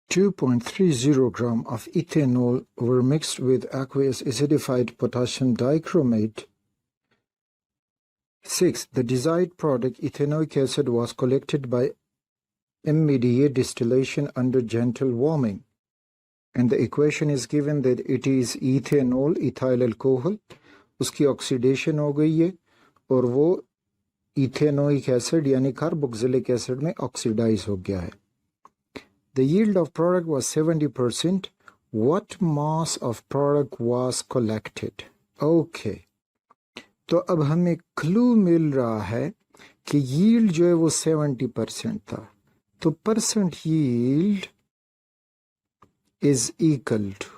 2.30 gram of ethanol were mixed with aqueous acidified potassium dichromate. 6. The desired product, ethanoic acid, was collected by immediate distillation under gentle warming. And the equation is given that it is ethanol, ethyl alcohol, उसकी oxidation हो गई है और वो ethanoic acid यानी carboxylic acid में oxidise हो गया है. The yield of product was 70%. What mass of product was collected? Okay. तो अब हमें क्लू मिल रहा है कि yield जो है वो 70% था. तो percent yield is equal to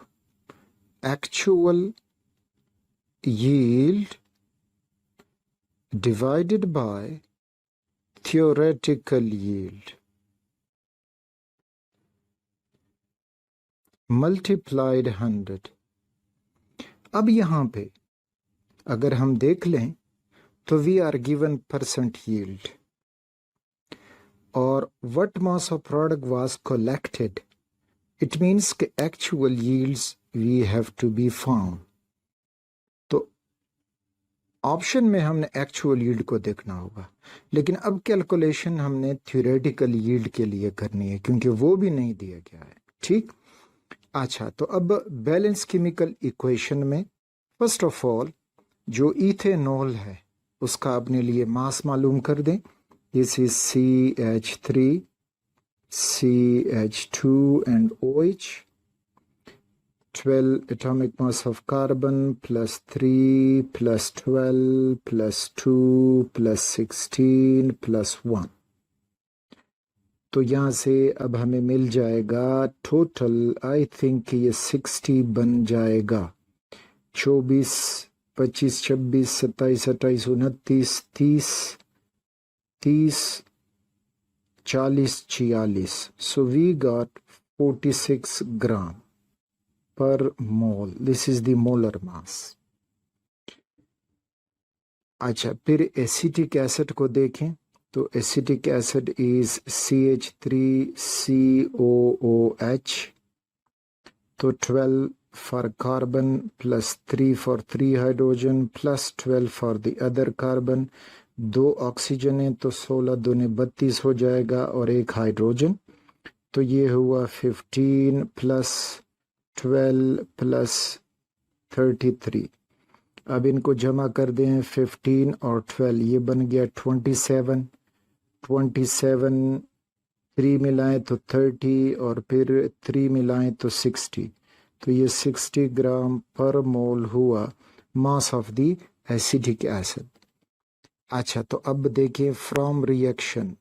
actual yield divided by theoretical yield multiplied 100. अब यहाँ पे अगर हम देख लें तो we are given percent yield और what mass of product was collected. It means कि actual yields we have to be found. तो ऑप्शन में हमने एक्चुअल यील्ड को देखना होगा, लेकिन अब कैलकुलेशन हमने थ्योरेटिकल यील्ड के लिए करनी है क्योंकि वो भी नहीं दिया गया है. ठीक. अच्छा, तो अब बैलेंस केमिकल इक्वेशन में फर्स्ट ऑफ ऑल जो इथेनॉल है उसका अपने लिए मास मालूम कर दें. This is CH3 CH2 and OH. 12 atomic mass of carbon plus 3 plus 12 plus 2 plus 16 plus 1. तो यहाँ से अब हमें मिल जाएगा टोटल, आई थिंक ये 60 बन जाएगा. 24 25 26 27 28 29 30 30 40 46. So we got 46 gram per mole. This is the molar mass. अच्छा, फिर एसिटिक एसिड को देखें तो एसिटिक एसिड इज CH3COOH. तो 12 for carbon plus 3 for 3 hydrogen plus 12 for the other carbon. 2 oxygen है तो 16 दूने 32 हो जाएगा और एक हाइड्रोजन. तो ये हुआ 15 प्लस 12 प्लस 33. अब इनको जमा कर दें 15 और 12, ये बन गया 27. 27 3 मिलाएं तो 30 और फिर 3 मिलाएं तो 60. तो ये 60 ग्राम पर मोल हुआ mass of the acetic acid. अच्छा, तो अब देखिए from reaction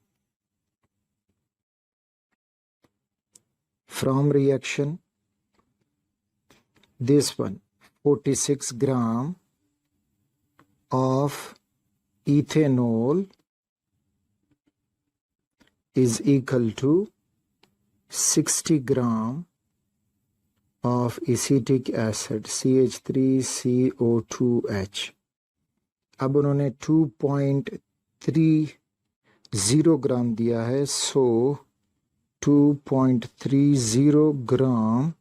this one 46 gram of ethanol is equal to 60 gram of acetic acid CH3CO2H. अब उन्होंने 2.30 ग्राम दिया है, so 2.30 gram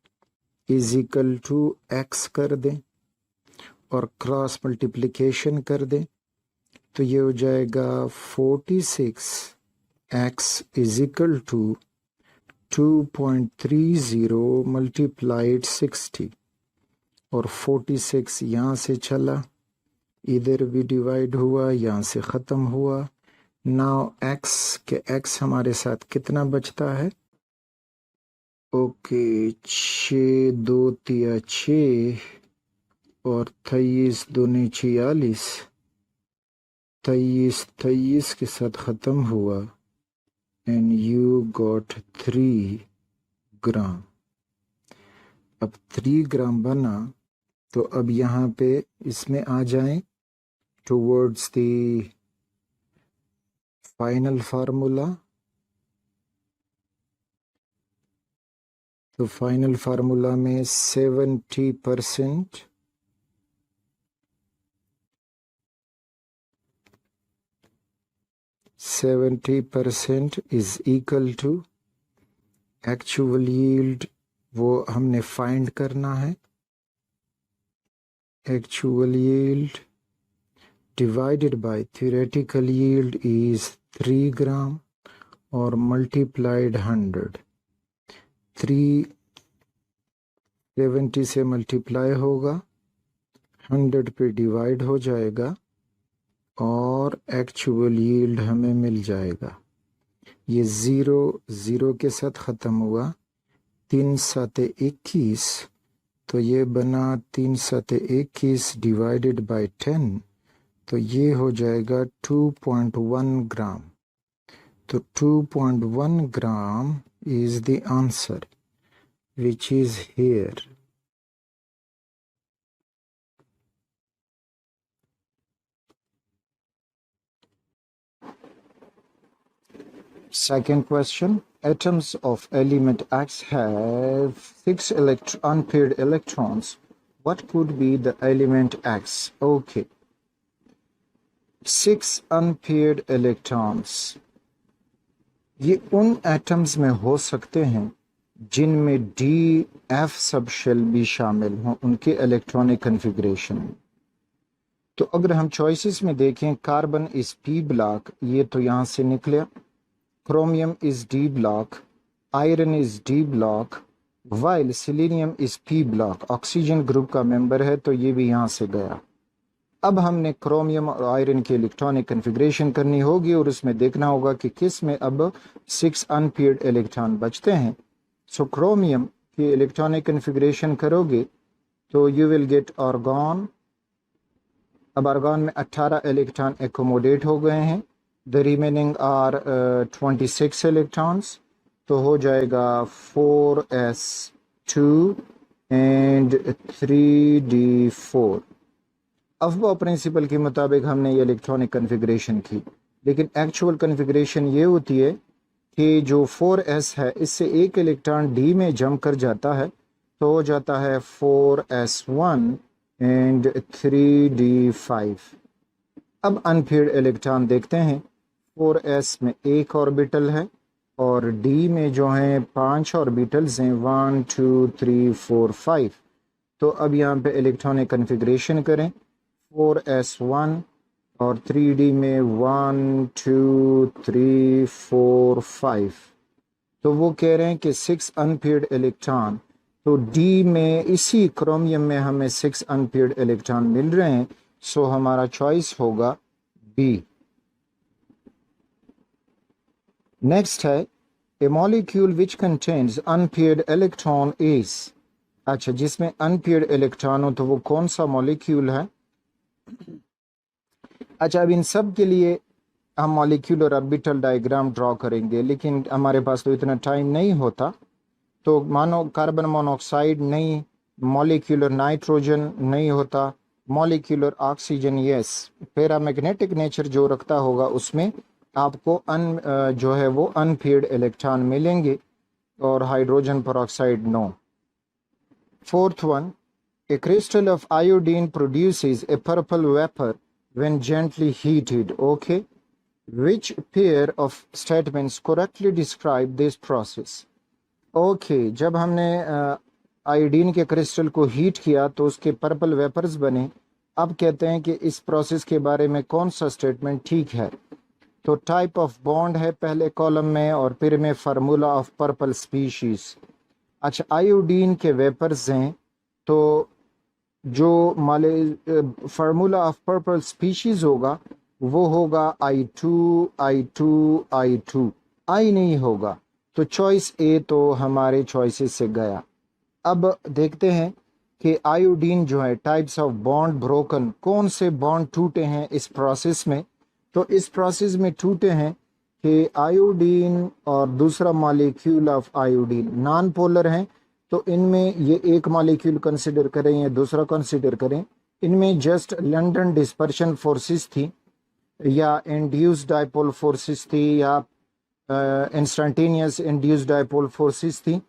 is equal to x कर दें और क्रॉस मल्टीप्लिकेशन कर दें तो ये हो जाएगा 46x is equal to 2.30 multiplied 60 और 46 यहाँ से चला, इधर भी डिवाइड हुआ, यहाँ से ख़त्म हुआ. नाउ x के x हमारे साथ कितना बचता है? ओके, 6 2 3 6 और 23 दूनी 46. 23 के साथ ख़त्म हुआ and you got 3 ग्राम. अब 3 ग्राम बना तो अब यहाँ पे इसमें आ जाएं towards the final formula. तो फाइनल फार्मूला में 70% is equal to actual yield वो हमने फाइंड करना है। Actual yield divided by theoretical yield is 3 gram और multiplied 100। 370 से मल्टीप्लाई होगा, 100 पे डिवाइड हो जाएगा और एक्चुअल यील्ड हमें मिल जाएगा। ये 0 के साथ ख़त्म हुआ, 3 7 21, तो ये बना 3 7 21 डिवाइडेड बाय 10, तो ये हो जाएगा 2.1 ग्राम। तो 2.1 ग्राम is the answer which is here. Second question, atoms of element X have 6 unpaired electrons. What could be the element X? Okay, 6 unpaired electrons ये उन एटम्स में हो सकते हैं जिनमें डी एफ सब शेल भी शामिल हों उनके इलेक्ट्रॉनिक कन्फिग्रेशन में। तो अगर हम चॉइसेस में देखें, कार्बन इज पी ब्लॉक, ये तो यहाँ से निकले, chromium is D block, iron is D block, while selenium is P block, oxygen group का मेंबर है तो ये भी यहाँ से गया। अब हमने क्रोमियम और आयरन की इलेक्ट्रॉनिक कन्फिग्रेशन करनी होगी और उसमें देखना होगा कि किस में अब 6 अनपेयर्ड इलेक्ट्रॉन बचते हैं। सो क्रोमियम की इलेक्ट्रॉनिक कन्फिग्रेशन करोगे तो यू विल गेट आर्गॉन। अब आर्गॉन में 18 इलेक्ट्रॉन एकोमोडेट हो गए हैं, द रिमेनिंग आर 26 इलेक्ट्रॉन्स, तो हो जाएगा 4s2 एंड 3d4। अफवा प्रिंसिपल के मुताबिक हमने ये इलेक्ट्रॉनिक कन्फिग्रेशन की, लेकिन एक्चुअल कन्फिग्रेशन ये होती है कि जो 4s है इससे एक इलेक्ट्रॉन d में जंप कर जाता है तो हो जाता है 4s1 एंड 3d5। अब अनपेयर्ड इलेक्ट्रॉन देखते हैं, 4s में एक ऑर्बिटल है और d में जो हैं 5 ऑर्बिटल्स हैं, 1 2 3 4 5। तो अब यहाँ पे इलेक्ट्रॉनिक कन्फिग्रेशन करें, 4s1 और 3d में 1 2 3 4 5। तो वो कह रहे हैं कि 6 अनपेयर्ड इलेक्ट्रॉन, तो d में इसी क्रोमियम में हमें 6 अनपेयर्ड इलेक्ट्रॉन मिल रहे हैं, सो हमारा चॉइस होगा बी। नेक्स्ट है, a molecule which contains unpaired electron is. अच्छा, जिसमें अनपेयर्ड इलेक्ट्रॉन हो तो वो कौन सा मॉलिक्यूल है। अच्छा, अब इन सब के लिए हम मॉलिक्यूलर ऑर्बिटल डायग्राम ड्रॉ करेंगे, लेकिन हमारे पास तो इतना टाइम नहीं होता। तो मानो कार्बन मोनोऑक्साइड नहीं, मॉलिक्यूलर नाइट्रोजन नहीं होता, molecular oxygen yes, paramagnetic nature जो रखता होगा उसमें आपको जो है वो अनपेयर्ड इलेक्ट्रॉन मिलेंगे और hydrogen peroxide no. Fourth one, a crystal of iodine produces a purple vapor when gently heated. Okay, which pair of statements correctly describe this process? Okay, जब हमने आयोडीन के क्रिस्टल को हीट किया तो उसके purple vapours बने। अब कहते हैं कि इस प्रोसेस के बारे में कौन सा स्टेटमेंट ठीक है। तो टाइप ऑफ बॉन्ड है पहले कॉलम में और फिर में फार्मूला ऑफ पर्पल स्पीशीज। अच्छा, आयोडीन के वेपर्स हैं तो जो फार्मूला ऑफ पर्पल स्पीशीज होगा वो होगा I2 I2 I2, I नहीं होगा, तो चॉइस ए तो हमारे चॉइसेस से गया। अब देखते हैं कि आयोडीन जो है, टाइप्स ऑफ बॉन्ड ब्रोकन, कौन से बॉन्ड टूटे हैं इस प्रोसेस में। तो इस प्रोसेस में टूटे हैं कि आयोडीन और दूसरा molecule of iodine non polar हैं, तो इनमें ये एक मॉलिक्यूल कंसिडर करें या दूसरा कंसिडर करें, इनमें जस्ट लंडन डिस्पर्शन फोर्सेस थी या इंड्यूस्ड डाइपोल फोर्सेस थी या इंस्टेंटेनियस इंड्यूस्ड डाइपोल फोर्सेस थी।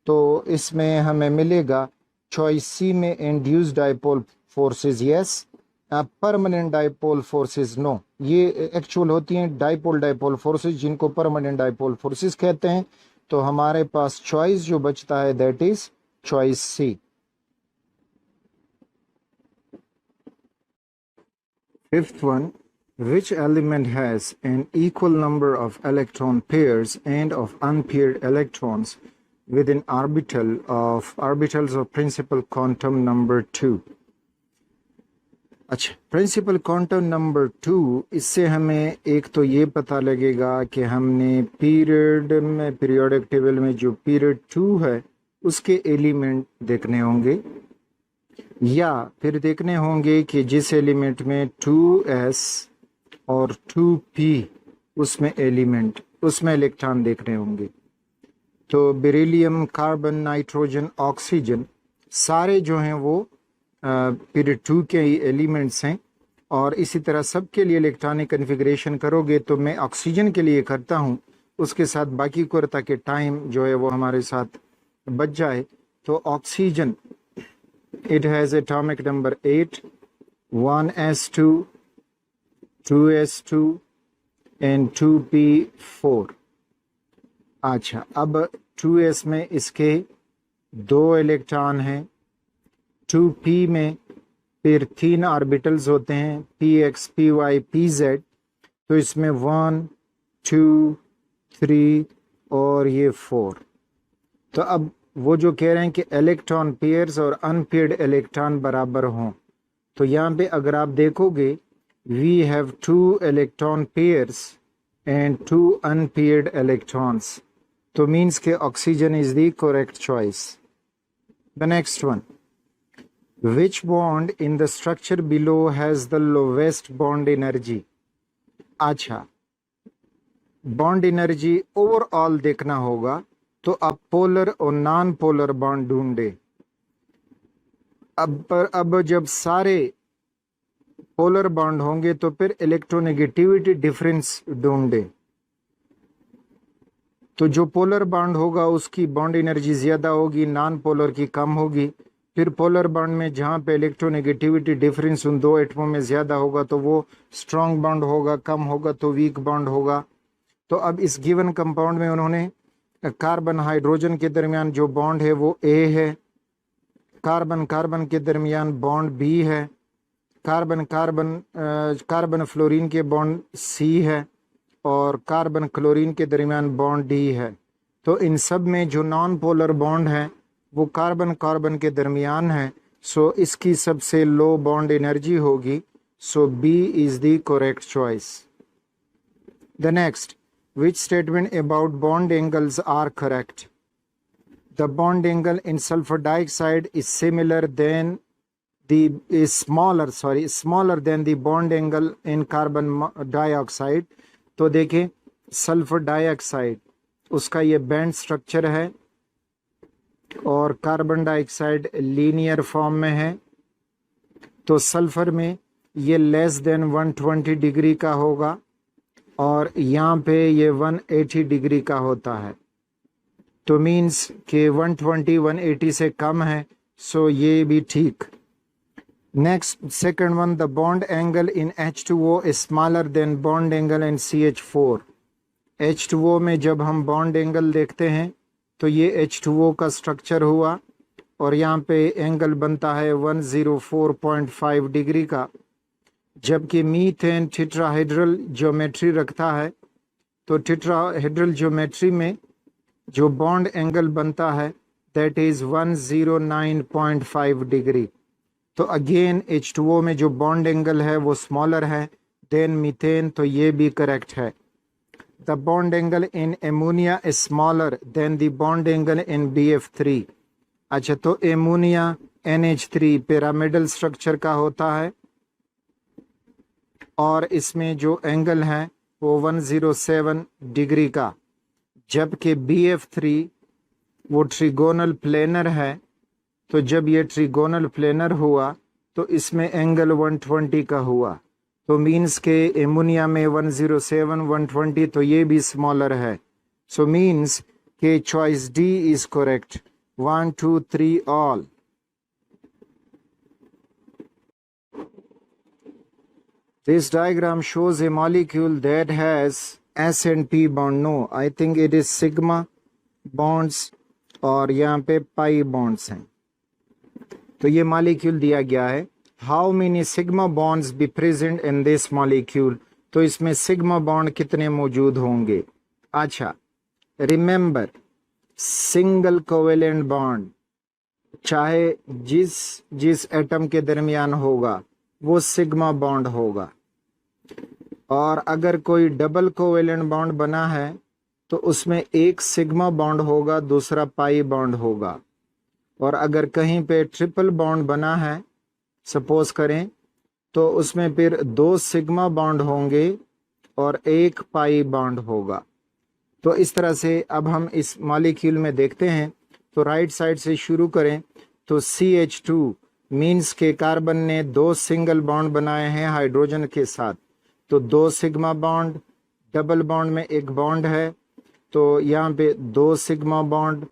तो इसमें हमें मिलेगा चॉइस सी में induced dipole forces yes, permanent dipole forces no. ये एक्चुअल होती हैं डाइपोल फोर्सेस जिनको परमानेंट डाइपोल फोर्सेस कहते हैं। तो हमारे पास चॉइस जो बचता है that is choice C. Fifth one, which element has an equal number of electron pairs and of unpaired electrons with an orbitals of principal quantum number 2? अच्छा, प्रिंसिपल क्वांटम नंबर 2, इससे हमें एक तो ये पता लगेगा कि हमने पीरियड में पीरियोडिक टेबल में जो पीरियड 2 है उसके एलिमेंट देखने होंगे, या फिर देखने होंगे कि जिस एलिमेंट में 2s और 2p उसमें एलिमेंट, उसमें इलेक्ट्रॉन देखने होंगे। तो बेरिलियम, कार्बन, नाइट्रोजन, ऑक्सीजन सारे जो हैं वो पीरियड 2 के ही एलिमेंट्स हैं। और इसी तरह सबके लिए इलेक्ट्रॉनिक कन्फिग्रेशन करोगे तो मैं ऑक्सीजन के लिए करता हूँ, उसके साथ बाकी को ताकि टाइम जो है वो हमारे साथ बच जाए। तो oxygen, it has atomic number 8, 1s2, 2s2 and 2p4। अच्छा, अब 2s में इसके 2 इलेक्ट्रॉन हैं, 2p में फिर 3 ऑर्बिटल्स होते हैं, px, py, pz। तो इसमें 1, 2, 3 और ये 4। तो अब वो जो कह रहे हैं कि इलेक्ट्रॉन पेयर्स और अनपेयर्ड इलेक्ट्रॉन बराबर हों, तो यहाँ पे अगर आप देखोगे we have 2 electron pairs and 2 unpaired electrons, तो मीन्स के oxygen is the correct choice. The next one, which bond in the structure below has the lowest bond energy? अच्छा, बॉन्ड एनर्जी ओवरऑल देखना होगा, तो आप पोलर और non polar bond ढूंढे। अब जब सारे पोलर बॉन्ड होंगे तो फिर इलेक्ट्रोनेगेटिविटी डिफरेंस ढूंढे। तो जो पोलर बॉन्ड होगा उसकी बॉन्ड एनर्जी ज्यादा होगी, नॉन पोलर की कम होगी। फिर पोलर बॉन्ड में जहाँ पे इलेक्ट्रोनेगेटिविटी डिफरेंस उन दो एटमों में ज्यादा होगा तो वो स्ट्रॉन्ग बॉन्ड होगा, कम होगा तो वीक बॉन्ड होगा। तो अब इस गिवन कंपाउंड में उन्होंने कार्बन हाइड्रोजन के दरमियान जो बॉन्ड है वो ए है, कार्बन कार्बन के दरमियान बॉन्ड बी है, कार्बन फ्लोरीन के बॉन्ड सी है और कार्बन क्लोरीन के दरमियान बॉन्ड डी है। तो इन सब में जो नॉन पोलर बॉन्ड है वो कार्बन कार्बन के दरमियान है, सो इसकी सबसे लो बॉन्ड एनर्जी होगी, so B is the correct choice. The next, which statement about bond angles are correct? The bond angle in sulfur dioxide is smaller than the bond angle in carbon dioxide। तो देखें sulphur dioxide उसका ये band structure है और carbon dioxide linear form में है। तो sulphur में ये लेस देन 120 डिग्री का होगा और यहाँ पे ये 180 डिग्री का होता है। तो मीन्स कि 120 180 से कम है, सो ये भी ठीक। Next, second one, the bond angle in H2O is smaller than bond angle in CH4। H2O में जब हम बॉन्ड एंगल देखते हैं तो ये H2O का स्ट्रक्चर हुआ और यहाँ पे एंगल बनता है 104.5 डिग्री का, जबकि मीथेन टेट्राहेड्रल ज्योमेट्री रखता है। तो टेट्राहेड्रल ज्योमेट्री में जो बॉन्ड एंगल बनता है दैट इज 109.5 डिग्री। तो अगेन H2O में जो बॉन्ड एंगल है वो स्मॉलर है देन मीथेन, तो ये भी करेक्ट है। The bond angle in ammonia is smaller than the bond angle in BF3। अच्छा, तो एमोनिया NH3 पिरामिडल स्ट्रक्चर का होता है और इसमें जो एंगल है वो 107 डिग्री का, जबकि BF3 वो ट्रिगोनल प्लेनर है। तो जब ये ट्रिगोनल प्लेनर हुआ तो इसमें एंगल 120 का हुआ। तो मीन्स के एमोनिया में 107 120, तो ये भी स्मॉलर है। सो मीन्स के choice D is correct. 1 2 3 all. This diagram shows a molecule that has S and P bond. No, I think it is sigma bonds और यहाँ पे पाई बॉन्ड्स हैं। तो ये मॉलिक्यूल दिया गया है, how many sigma bonds be present in this molecule, तो इसमें सिग्मा बॉन्ड कितने मौजूद होंगे। अच्छा, रिमेंबर सिंगल कोवेलेंट बॉन्ड चाहे जिस एटम के दरमियान होगा वो सिग्मा बॉन्ड होगा, और अगर कोई डबल कोवेलेंट बॉन्ड बना है तो उसमें एक सिग्मा बॉन्ड होगा, दूसरा पाई बॉन्ड होगा। और अगर कहीं पे ट्रिपल बॉन्ड बना है सपोज करें, तो उसमें फिर 2 सिग्मा बॉन्ड होंगे और एक पाई बॉन्ड होगा। तो इस तरह से अब हम इस मॉलिक्यूल में देखते हैं। तो राइट साइड से शुरू करें तो CH2 मीन्स के कार्बन ने 2 सिंगल बॉन्ड बनाए हैं हाइड्रोजन के साथ, तो 2 सिग्मा बॉन्ड, डबल बॉन्ड में एक बॉन्ड है तो यहाँ पे 2 सिग्मा बॉन्ड,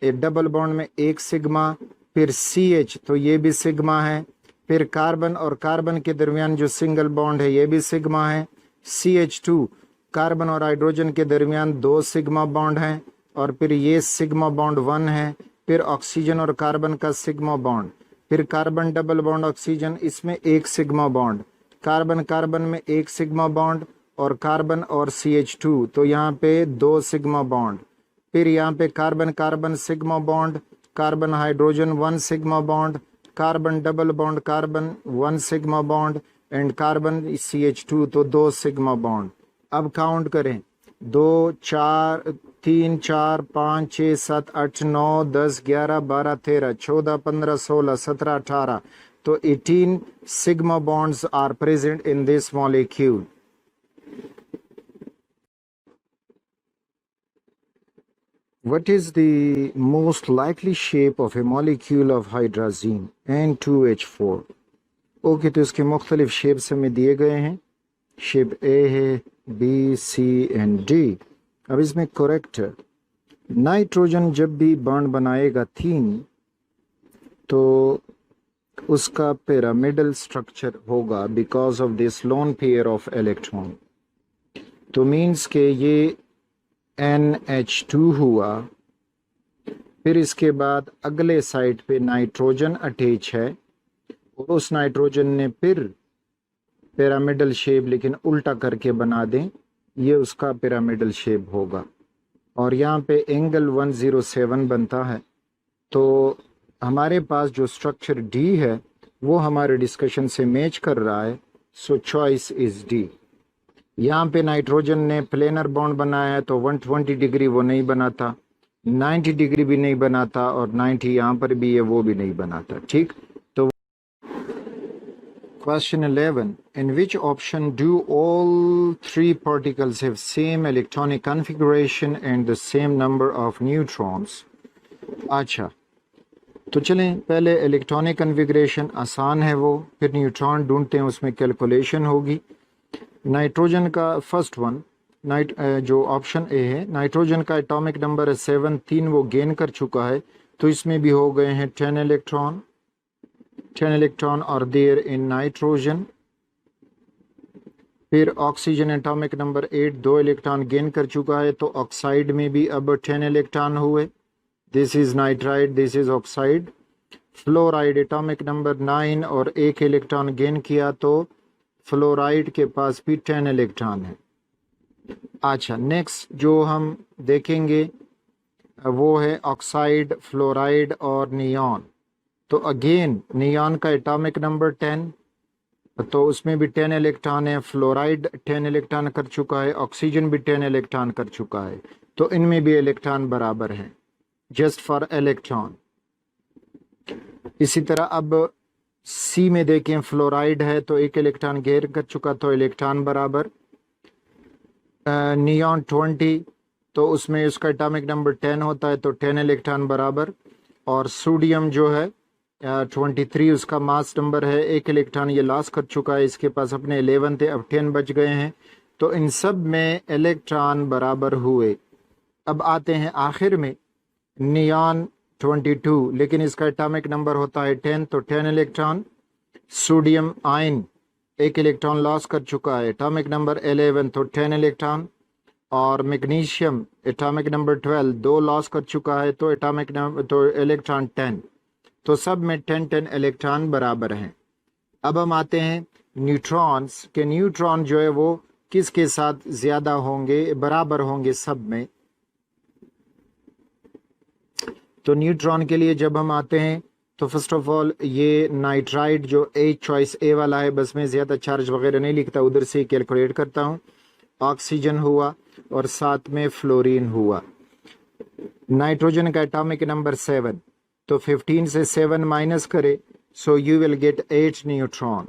एक डबल बॉन्ड में 1 सिग्मा, फिर CH तो ये भी सिग्मा है, फिर कार्बन और कार्बन के दरमियान जो सिंगल बॉन्ड है ये भी सिग्मा है, CH2 कार्बन और हाइड्रोजन के दरमियान 2 सिग्मा बॉन्ड हैं, और फिर ये सिग्मा बॉन्ड 1 है, फिर ऑक्सीजन और कार्बन का सिग्मा बॉन्ड, फिर कार्बन डबल बॉन्ड ऑक्सीजन, इसमें 1 सिग्मा बॉन्ड, कार्बन कार्बन में 1 सिग्मा बॉन्ड, और कार्बन और CH2 तो यहाँ पे 2 सिग्मा बॉन्ड, फिर यहाँ पे carbon carbon sigma bond, carbon hydrogen 1 sigma bond, carbon double bond carbon 1 sigma bond, and carbon CH2 तो 2 सिग्मा बॉन्ड। अब काउंट करें 2 4 3 4 5 6 7 8 9 10 11 12 13 14 15 16 17 18 तो 18 sigma bonds are present in this molecule. What is the most likely shape of a molecule of hydrazine N2H4? Okay, तो इसके मुख्तलिफ shapes हमें दिए गए हैं। शेप ए है, बी, सी एंड डी। अब इसमें करेक्ट नाइट्रोजन जब भी बॉन्ड बनाएगा 3 तो उसका पिरामिडल स्ट्रक्चर होगा because of this loan pair of electron. तो मीन्स के ये NH2 हुआ, फिर इसके बाद अगले साइड पे नाइट्रोजन अटैच है और उस नाइट्रोजन ने फिर पिरामिडल शेप लेकिन उल्टा करके बना दें, ये उसका पिरामिडल शेप होगा। और यहाँ पे एंगल 107 बनता है। तो हमारे पास जो स्ट्रक्चर डी है वो हमारे डिस्कशन से मैच कर रहा है, सो चॉइस इज डी। यहाँ पे नाइट्रोजन ने प्लेनर बॉन्ड बनाया है तो 120 डिग्री वो नहीं बनाता, 90 डिग्री भी नहीं बनाता, और 90 यहाँ पर भी है वो भी नहीं बनाता। ठीक, तो question 11, in which option do all 3 particles have same electronic configuration and the same number of neutrons? अच्छा, तो चलें पहले इलेक्ट्रॉनिक कन्फिग्रेशन आसान है वो, फिर न्यूट्रॉन ढूंढते हैं, उसमें कैलकुलेशन होगी। नाइट्रोजन का फर्स्ट वन जो ऑप्शन ए है, नाइट्रोजन का एटॉमिक नंबर है 7, 3 वो गेन कर चुका है, तो इसमें भी हो गए हैं 10 इलेक्ट्रॉन और देयर इन नाइट्रोजन। फिर oxygen atomic number 8 2 electron gain कर चुका है, तो ऑक्साइड में भी अब 10 इलेक्ट्रॉन हुए। This is nitride, this is oxide. Fluoride atomic number 9 और 1 इलेक्ट्रॉन गेन किया, तो फ्लोराइड के पास भी 10 इलेक्ट्रॉन है। अच्छा, नेक्स्ट जो हम देखेंगे वो है ऑक्साइड, फ्लोराइड और नियॉन। तो अगेन नियॉन का एटॉमिक नंबर 10, तो उसमें भी 10 इलेक्ट्रॉन है। फ्लोराइड 10 इलेक्ट्रॉन कर चुका है, ऑक्सीजन भी 10 इलेक्ट्रॉन कर चुका है, तो इनमें भी इलेक्ट्रॉन बराबर हैं, जस्ट फॉर इलेक्ट्रॉन। इसी तरह अब सी में देखें, फ्लोराइड है तो 1 इलेक्ट्रॉन गेन कर चुका, तो इलेक्ट्रॉन बराबर। नियॉन 20, तो उसमें उसका एटॉमिक नंबर 10 होता है, तो 10 इलेक्ट्रॉन बराबर। और सोडियम जो है 23 उसका मास नंबर है, 1 इलेक्ट्रॉन ये लॉस कर चुका है, इसके पास अपने 11 थे, अब 10 बच गए हैं, तो इन सब में इलेक्ट्रॉन बराबर हुए। अब आते हैं आखिर में नियॉन 22, लेकिन इसका एटॉमिक नंबर होता है 10, तो 10 electron. Sodium ion 1 electron loss कर चुका है, एटॉमिक नंबर 11, तो 10 इलेक्ट्रॉन। और मैग्नीशियम एटॉमिक नंबर 12 2 लॉस कर चुका है, तो एटॉमिक नंबर तो इलेक्ट्रॉन 10, तो सब में 10 इलेक्ट्रॉन बराबर हैं। अब हम आते हैं न्यूट्रॉन्स के। न्यूट्रॉन जो है वो किसके साथ ज्यादा होंगे, बराबर होंगे सब में। तो न्यूट्रॉन के लिए जब हम आते हैं तो फर्स्ट ऑफ ऑल ये नाइट्राइड जो ए चॉइस ए वाला है, बस मैं ज़्यादा चार्ज वगैरह नहीं लिखता, उधर से कैलकुलेट करता हूँ। ऑक्सीजन हुआ और साथ में फ्लोरीन हुआ। नाइट्रोजन का एटॉमिक नंबर 7, तो 15 से 7 माइनस करे so you will gate 8 neutron.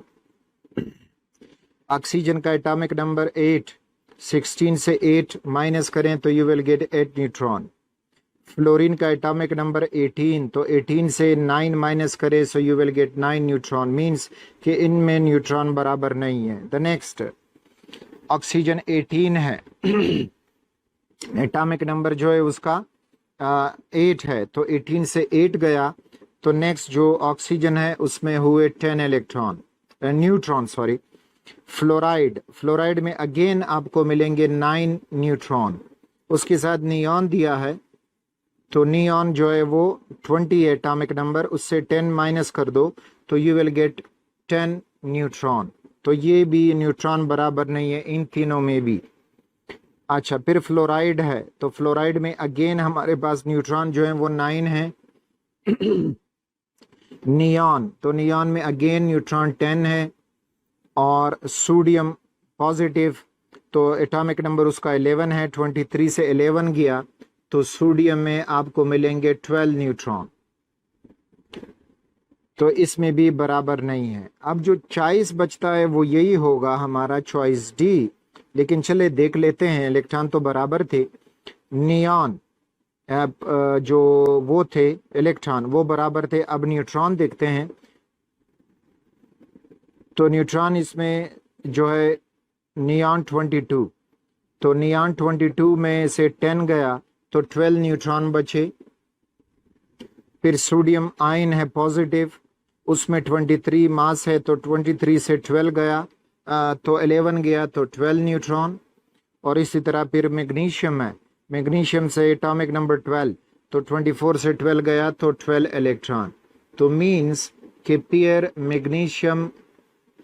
Oxygen का एटॉमिक नंबर 8, 16 से 8 माइनस करें तो you will gate 8 neutron. Fluorine का एटॉमिक नंबर 18, तो 18 से 9 माइनस करे so you will gate 9 neutron. Means कि इनमें न्यूट्रॉन बराबर नहीं है। द नेक्स्ट ऑक्सीजन 18 है, एटॉमिक नंबर जो है उसका 8 है, तो 18 से 8 गया, तो नेक्स्ट जो ऑक्सीजन है उसमें हुए 10 इलेक्ट्रॉन न्यूट्रॉन सॉरी। फ्लोराइड में अगेन आपको मिलेंगे 9 न्यूट्रॉन। उसके साथ नियॉन दिया है, तो नियॉन जो है वो 20 एटॉमिक नंबर, उससे 10 माइनस कर दो तो यू विल गेट 10 न्यूट्रॉन। तो ये भी न्यूट्रॉन बराबर नहीं है इन तीनों में भी। अच्छा, फिर फ्लोराइड है, तो फ्लोराइड में अगेन हमारे पास न्यूट्रॉन जो है वो 9 है। नियॉन, तो नियॉन में अगेन न्यूट्रॉन 10 है। और सोडियम पॉजिटिव, तो एटॉमिक नंबर उसका 11 है, 23 से 11 गया, तो सोडियम में आपको मिलेंगे 12 न्यूट्रॉन। तो इसमें भी बराबर नहीं है। अब जो चॉइस बचता है वो यही होगा हमारा चॉइस डी। लेकिन चले देख लेते हैं, इलेक्ट्रॉन तो बराबर थे। नियॉन जो वो थे इलेक्ट्रॉन वो बराबर थे। अब न्यूट्रॉन देखते हैं, तो न्यूट्रॉन इसमें जो है नियॉन 22, तो नियॉन 22 में से 10 गया तो 12 न्यूट्रॉन बचे। फिर सोडियम आयन है पॉजिटिव, उसमें 23 मास है, तो 23 से 12 गया तो 11 गया, तो 12 न्यूट्रॉन। और इसी तरह फिर मैग्नीशियम है, मैग्नीशियम से एटॉमिक नंबर 12, तो 24 से 12 गया तो 12 इलेक्ट्रॉन। तो मीन्स कि पेयर मैग्नीशियम,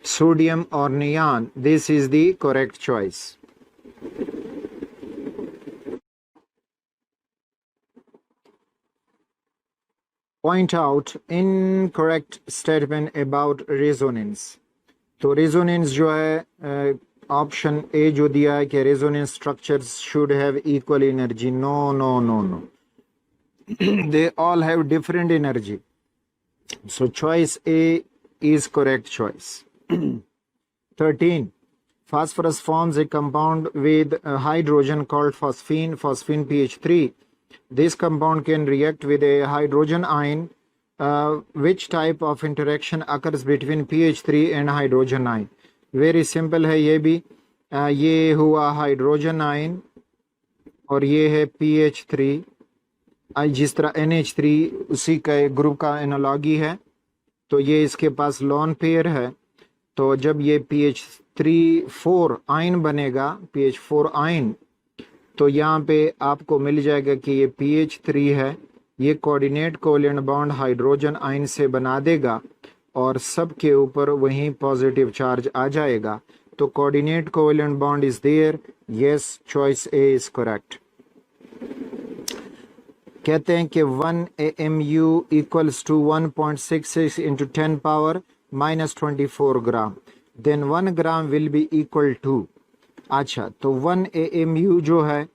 सोडियम और neon, this is the correct choice. Point out incorrect statement about resonance। तो रेजोनेंस जो है ऑप्शन ए जो दिया है कि resonance structures should have equal energy, no no no no, they all have different energy. So choice A is correct choice। 13, phosphorus forms a compound with a hydrogen called phosphine, phosphine pH 3। This compound can react with a hydrogen ion। Which type of interaction occurs between pH 3 and hydrogen ion? Very simple है ये भी। ये हुआ hydrogen ion और ये है pH 3। जिस तरह NH3 उसी का ग्रुप का एनालॉगी है, तो ये इसके पास लॉन पेयर है। तो जब ये pH 4 आयन बनेगा, pH 4 आयन, तो यहाँ पे आपको मिल जाएगा कि ये pH 3 है, ये coordinate covalent bond hydrogen ion से बना देगा और सब के ऊपर वहीं पॉजिटिव चार्ज आ जाएगा। तो coordinate covalent bond is there. Yes, choice A is correct. कहते हैं कि 1 AMU equals to 1.66 into 10 power minus 24 gram, then 1 gram will be equal to. अच्छा, तो 1 AMU जो है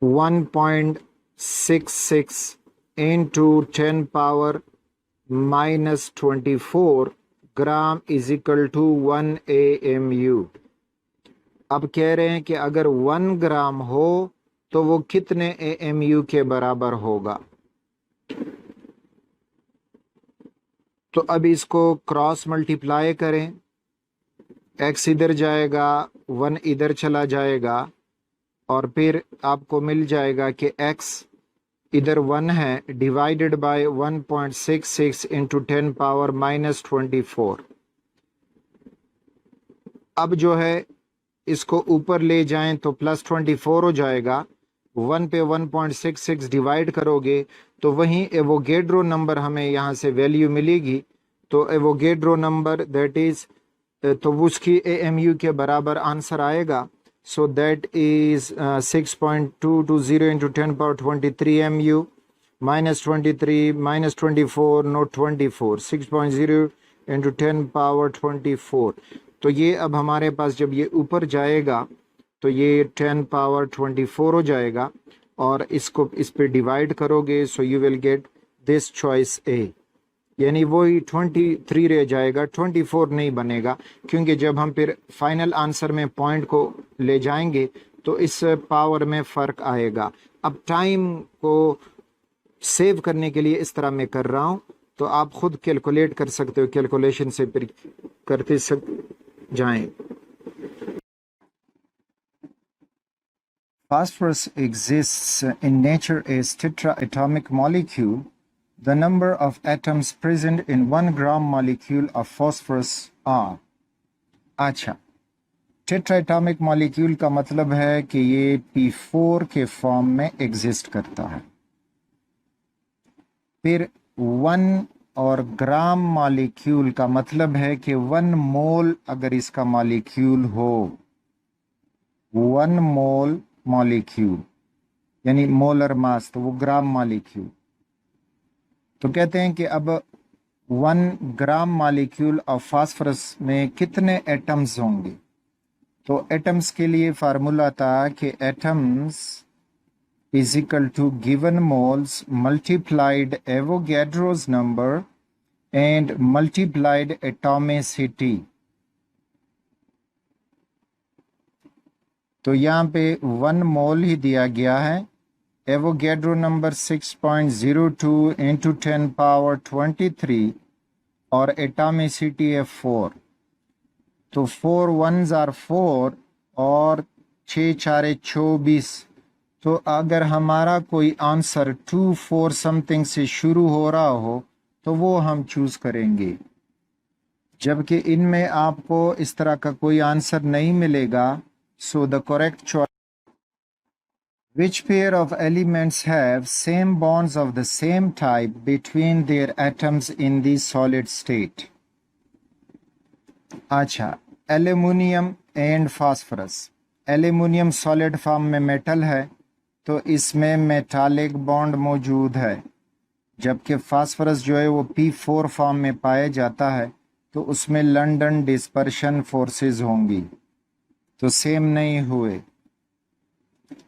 1.66 into 10 power minus 24 gram is equal to 1 AMU। अब कह रहे हैं कि अगर 1 ग्राम हो तो वो कितने AMU के बराबर होगा। तो अब इसको क्रॉस मल्टीप्लाई करें, x इधर जाएगा, 1 इधर चला जाएगा, और फिर आपको मिल जाएगा कि x इधर 1 है, divided by 1.66 into 10 power minus 24। अब जो है इसको ऊपर ले जाएं तो +24 हो जाएगा। 1 पे 1.66 डिवाइड करोगे तो वहीं एवोगेड्रो नंबर हमें यहाँ से वैल्यू मिलेगी। तो एवोगेड्रो नंबर दैट इज तो उसकी AMU के बराबर आंसर आएगा। सो that is 6.220 into 10⁻23 MU -23 -24 note 24 6.0 into 10⁻24। तो ये अब हमारे पास जब ये ऊपर जाएगा तो ये 10⁻24 हो जाएगा और इसको इस पे डिवाइड करोगे so you will get this choice A, यानी वही 23 रह जाएगा, 24 नहीं बनेगा, क्योंकि जब हम फिर फाइनल आंसर में पॉइंट को ले जाएंगे तो इस पावर में फ़र्क आएगा। अब टाइम को सेव करने के लिए इस तरह मैं कर रहा हूँ, तो आप खुद कैलकुलेट कर सकते हो, कैलकुलेशन से फिर करते जाएं। Phosphorus exists in nature as tetraatomic molecule. The number of atoms present in 1 gram molecule of phosphorus are. अच्छा, टेट्राएटॉमिक मॉलिक्यूल का मतलब है कि ये P4 के फॉर्म में एग्जिस्ट करता है। फिर 1 और ग्राम मॉलिक्यूल का मतलब है कि 1 मोल अगर इसका मॉलिक्यूल हो, 1 मोल मॉलिक्यूल यानी मोलर मास, तो वो ग्राम मॉलिक्यूल। तो कहते हैं कि अब 1 ग्राम मॉलिक्यूल ऑफ फास्फोरस में कितने एटम्स होंगे। तो एटम्स के लिए फार्मूला था कि atoms is equal to given moles multiplied Avogadro's number and multiplied atomicity. तो यहाँ पे 1 मोल ही दिया गया है। एवोगैड्रो नंबर 6.02 इंटू 10⁻23 और एटॉमिसिटी है 4। तो 4 1s are 4 और 6 4 24। तो अगर हमारा कोई आंसर 2 4 समथिंग से शुरू हो रहा हो तो वो हम चूज करेंगे, जबकि इनमें आपको इस तरह का कोई आंसर नहीं मिलेगा। सो the correct choice, which pair of elements have same bonds of the same type between their atoms in the solid state? अच्छा, aluminium and phosphorus. Aluminium solid form में मेटल है तो इसमें मेटालिक बॉन्ड मौजूद है, जबकि फास्फोरस जो है वो P4 फॉर्म में पाया जाता है तो उसमें लंदन डिस्पर्शन फोर्सेस होंगी, तो सेम नहीं हुए।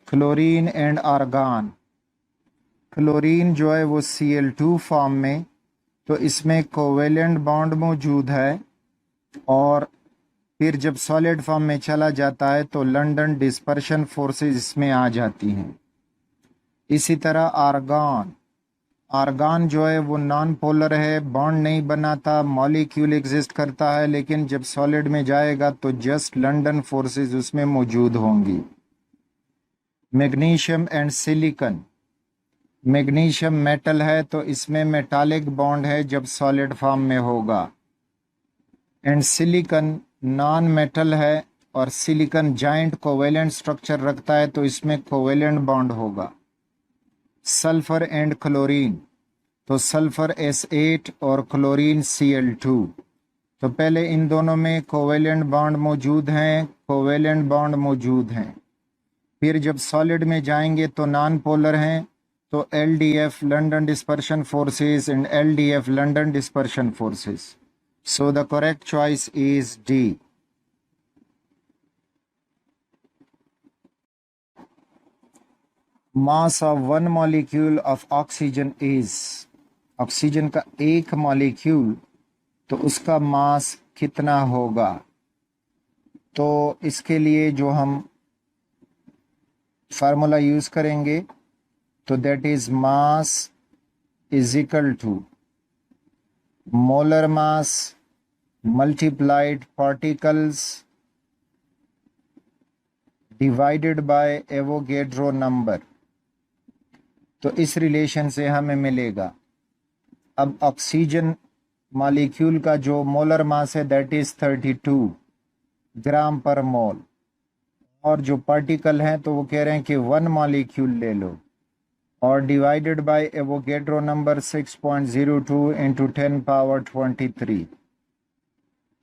Chlorine and argon. क्लोरीन जो है वो Cl2 फॉर्म में, तो इसमें कोवेलेंट बॉन्ड मौजूद है और फिर जब सॉलिड फॉर्म में चला जाता है तो लंदन डिस्पर्शन फोर्सेस इसमें आ जाती हैं। इसी तरह आर्गन। आर्गन जो है वो नॉन पोलर है, बॉन्ड नहीं बनाता, मॉलिक्यूल एग्जिस्ट करता है, लेकिन जब सॉलिड में जाएगा तो जस्ट लंदन फोर्सेस उसमें मौजूद होंगी। Magnesium and silicon. Magnesium metal है तो इसमें मेटालिक बॉन्ड है जब सॉलिड फॉर्म में होगा, एंड सिलिकॉन नॉन मेटल है और सिलिकॉन जाइंट कोवेलेंट स्ट्रक्चर रखता है तो इसमें कोवेलेंट बॉन्ड होगा। Sulphur and chlorine. तो सल्फर S8 और क्लोरीन Cl2। तो पहले इन दोनों में कोवेलेंट बॉन्ड मौजूद हैं, कोवेलेंट बॉन्ड मौजूद हैं। फिर जब सॉलिड में जाएंगे तो नॉन पोलर हैं, तो LDF London dispersion forces and LDF London dispersion forces. So the correct choice is D. Mass of 1 molecule of oxygen is. Oxygen का एक मॉलिक्यूल, तो उसका मास कितना होगा। तो इसके लिए जो हम फार्मूला यूज करेंगे तो that is mass is equal to molar mass multiplied particles divided by Avogadro number. तो इस रिलेशन से हमें मिलेगा। अब ऑक्सीजन मॉलिक्यूल का जो मोलर मास है दैट इज 32 ग्राम पर मोल, और जो पार्टिकल हैं तो वो कह रहे हैं कि 1 मॉलिक्यूल ले लो और divided by Avogadro number 6.02 into 10 power 23।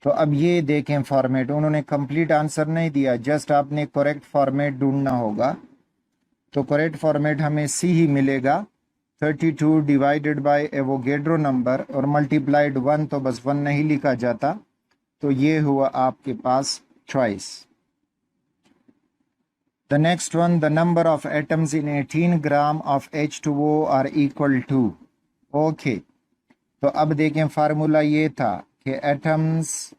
तो अब ये देखें फॉर्मेट, उन्होंने कंप्लीट आंसर नहीं दिया, जस्ट आपने करेक्ट फॉर्मेट ढूंढना होगा। तो करेक्ट फॉर्मेट हमें सी ही मिलेगा, 32 डिवाइडेड बाय एवोगैड्रो नंबर और मल्टीप्लाइड 1, तो बस 1 नहीं लिखा जाता। तो ये हुआ आपके पास choice. The next one, the number of atoms in 18 gram of H2O are equal to. Okay, तो अब देखें फार्मूला ये था कि atoms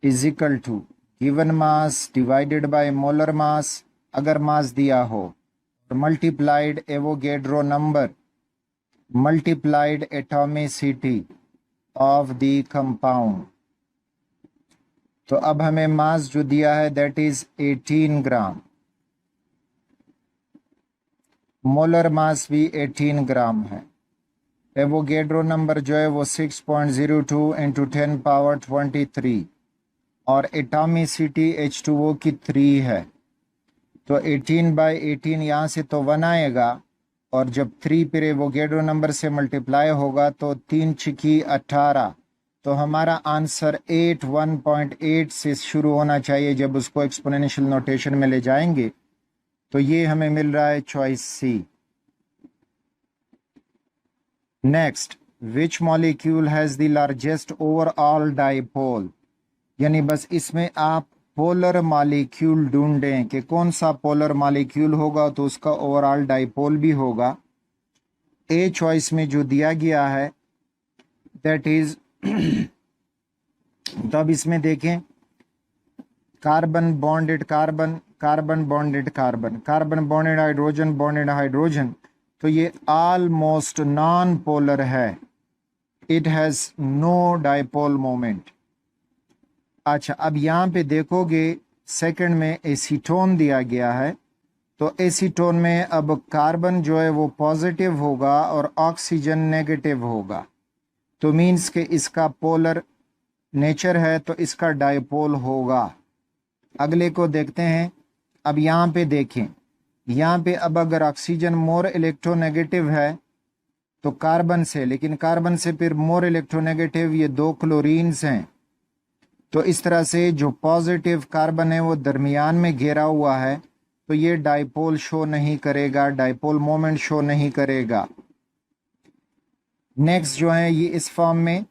is equal to given mass divided by molar mass, अगर मास दिया हो, multiplied Avogadro number multiplied atomicity of the compound। तो अब हमें मास जो दिया है that is 18 gram, molar mass भी 18 ग्राम है। एवोगैड्रो नंबर जो है वो 6.02 इंटू 10 पावर 23 और एटॉमिसिटी H2O की 3 है। तो 18/18 यहाँ से तो 1 आएगा और जब 3 फिर एवोगैड्रो नंबर से मल्टीप्लाई होगा तो 3 छिकी 18। तो हमारा आंसर 81.8 से शुरू होना चाहिए जब उसको एक्सपोनेंशियल नोटेशन में ले जाएंगे। तो ये हमें मिल रहा है choice C. Next, which molecule has the largest overall dipole, यानी बस इसमें आप पोलर मॉलिक्यूल ढूंढें कि कौन सा पोलर मॉलिक्यूल होगा तो उसका ओवरऑल डाइपोल भी होगा। ए चॉइस में जो दिया गया है दैट इज तो अब इसमें देखें, carbon bonded carbon, carbon bonded carbon, carbon bonded hydrogen, bonded hydrogen, तो ये ऑलमोस्ट नॉन पोलर है, it has no dipole moment. अच्छा, अब यहाँ पे देखोगे सेकंड में एसीटोन दिया गया है, तो एसीटोन में अब कार्बन जो है वो पॉजिटिव होगा और ऑक्सीजन नेगेटिव होगा, तो मीन्स कि इसका पोलर नेचर है तो इसका डाइपोल होगा। अगले को देखते हैं। अब यहाँ पे देखें, यहाँ पे अब अगर ऑक्सीजन मोर इलेक्ट्रोनेगेटिव है तो कार्बन से, लेकिन कार्बन से फिर मोर इलेक्ट्रोनेगेटिव ये 2 क्लोरीन्स हैं, तो इस तरह से जो पॉजिटिव कार्बन है वो दरमियान में घेरा हुआ है, तो ये डाइपोल शो नहीं करेगा, डाइपोल मोमेंट शो नहीं करेगा। नेक्स्ट जो है ये इस फॉर्म में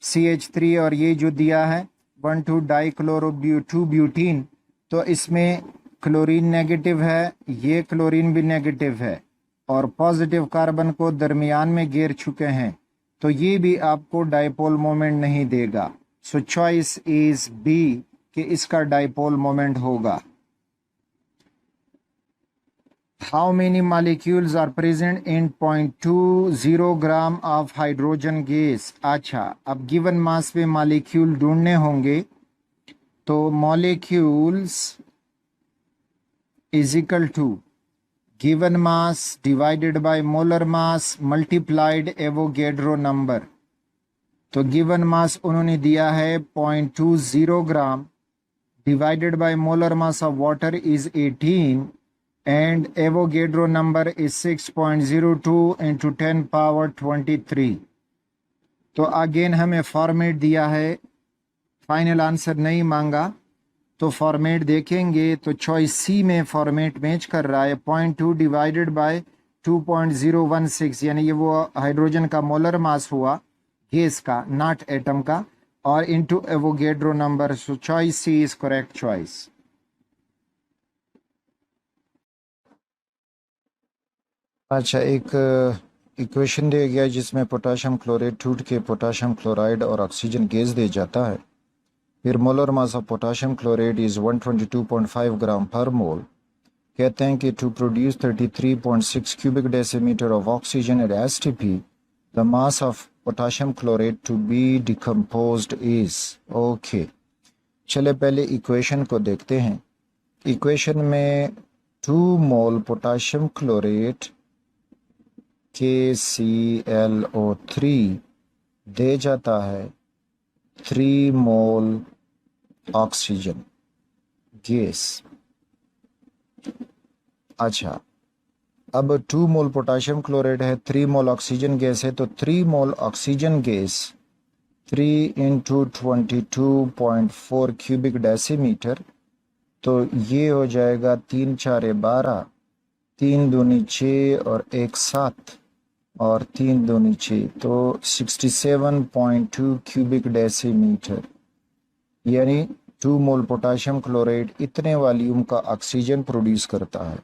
CH3 और ये जो दिया है 1,2 डाइक्लोरो-2 ब्यूटीन, तो इसमें क्लोरीन नेगेटिव है, ये क्लोरीन भी नेगेटिव है और पॉजिटिव कार्बन को दरमियान में घेर चुके हैं, तो ये भी आपको डाइपोल मोमेंट नहीं देगा। सो चॉइस इज बी कि इसका डाइपोल मोमेंट होगा। How many molecules are present in 0.20 gram of hydrogen gas? अच्छा, अब गिवन मास पे मॉलिक्यूल ढूंढने होंगे, तो molecules is equal to given mass divided by molar mass multiplied Avogadro number. तो गिवन मास उन्होंने दिया है 0.20 gram divided by molar mass of water is 18 and Avogadro number is 6.02 into 10 power 23। तो again हमें format दिया है, final answer नहीं मांगा, तो फॉर्मेट देखेंगे तो चॉइस सी में फॉर्मेट मैच कर रहा है। 0.2 डिवाइडेड बाय 2.016, यानी ये वो हाइड्रोजन का मोलर मास हुआ गैस का, नॉट एटम का, और into Avogadro number. So choice C is correct choice. अच्छा, एक इक्वेशन दिया गया जिसमें पोटाशियम क्लोराइड टूट के पोटाशियम क्लोराइड और ऑक्सीजन गैस दे जाता है। फिर molar mass of potassium chloride is 122.5 gram per mole. कहते हैं कि to produce 33.6 cubic decimetre of oxygen at STP, the mass of potassium chloride to be decomposed is. Okay, चले पहले इक्वेशन को देखते हैं। इक्वेशन में 2 मोल पोटाशियम क्लोराइड KClO3 दे जाता है 3 मोल ऑक्सीजन गैस। अच्छा, अब 2 मोल पोटाशियम क्लोराइड है, 3 मोल ऑक्सीजन गैस है, तो 3 मोल oxygen gas 3 into 22.4 cubic decimetre, तो ये हो जाएगा 3 4 12, 3 दूनी 6 और 1 7 और 3 दूनी 6, तो 67.2 क्यूबिक डेसीमीटर, यानी 2 मोल पोटाशियम क्लोराइड इतने वॉल्यूम का ऑक्सीजन प्रोड्यूस करता है।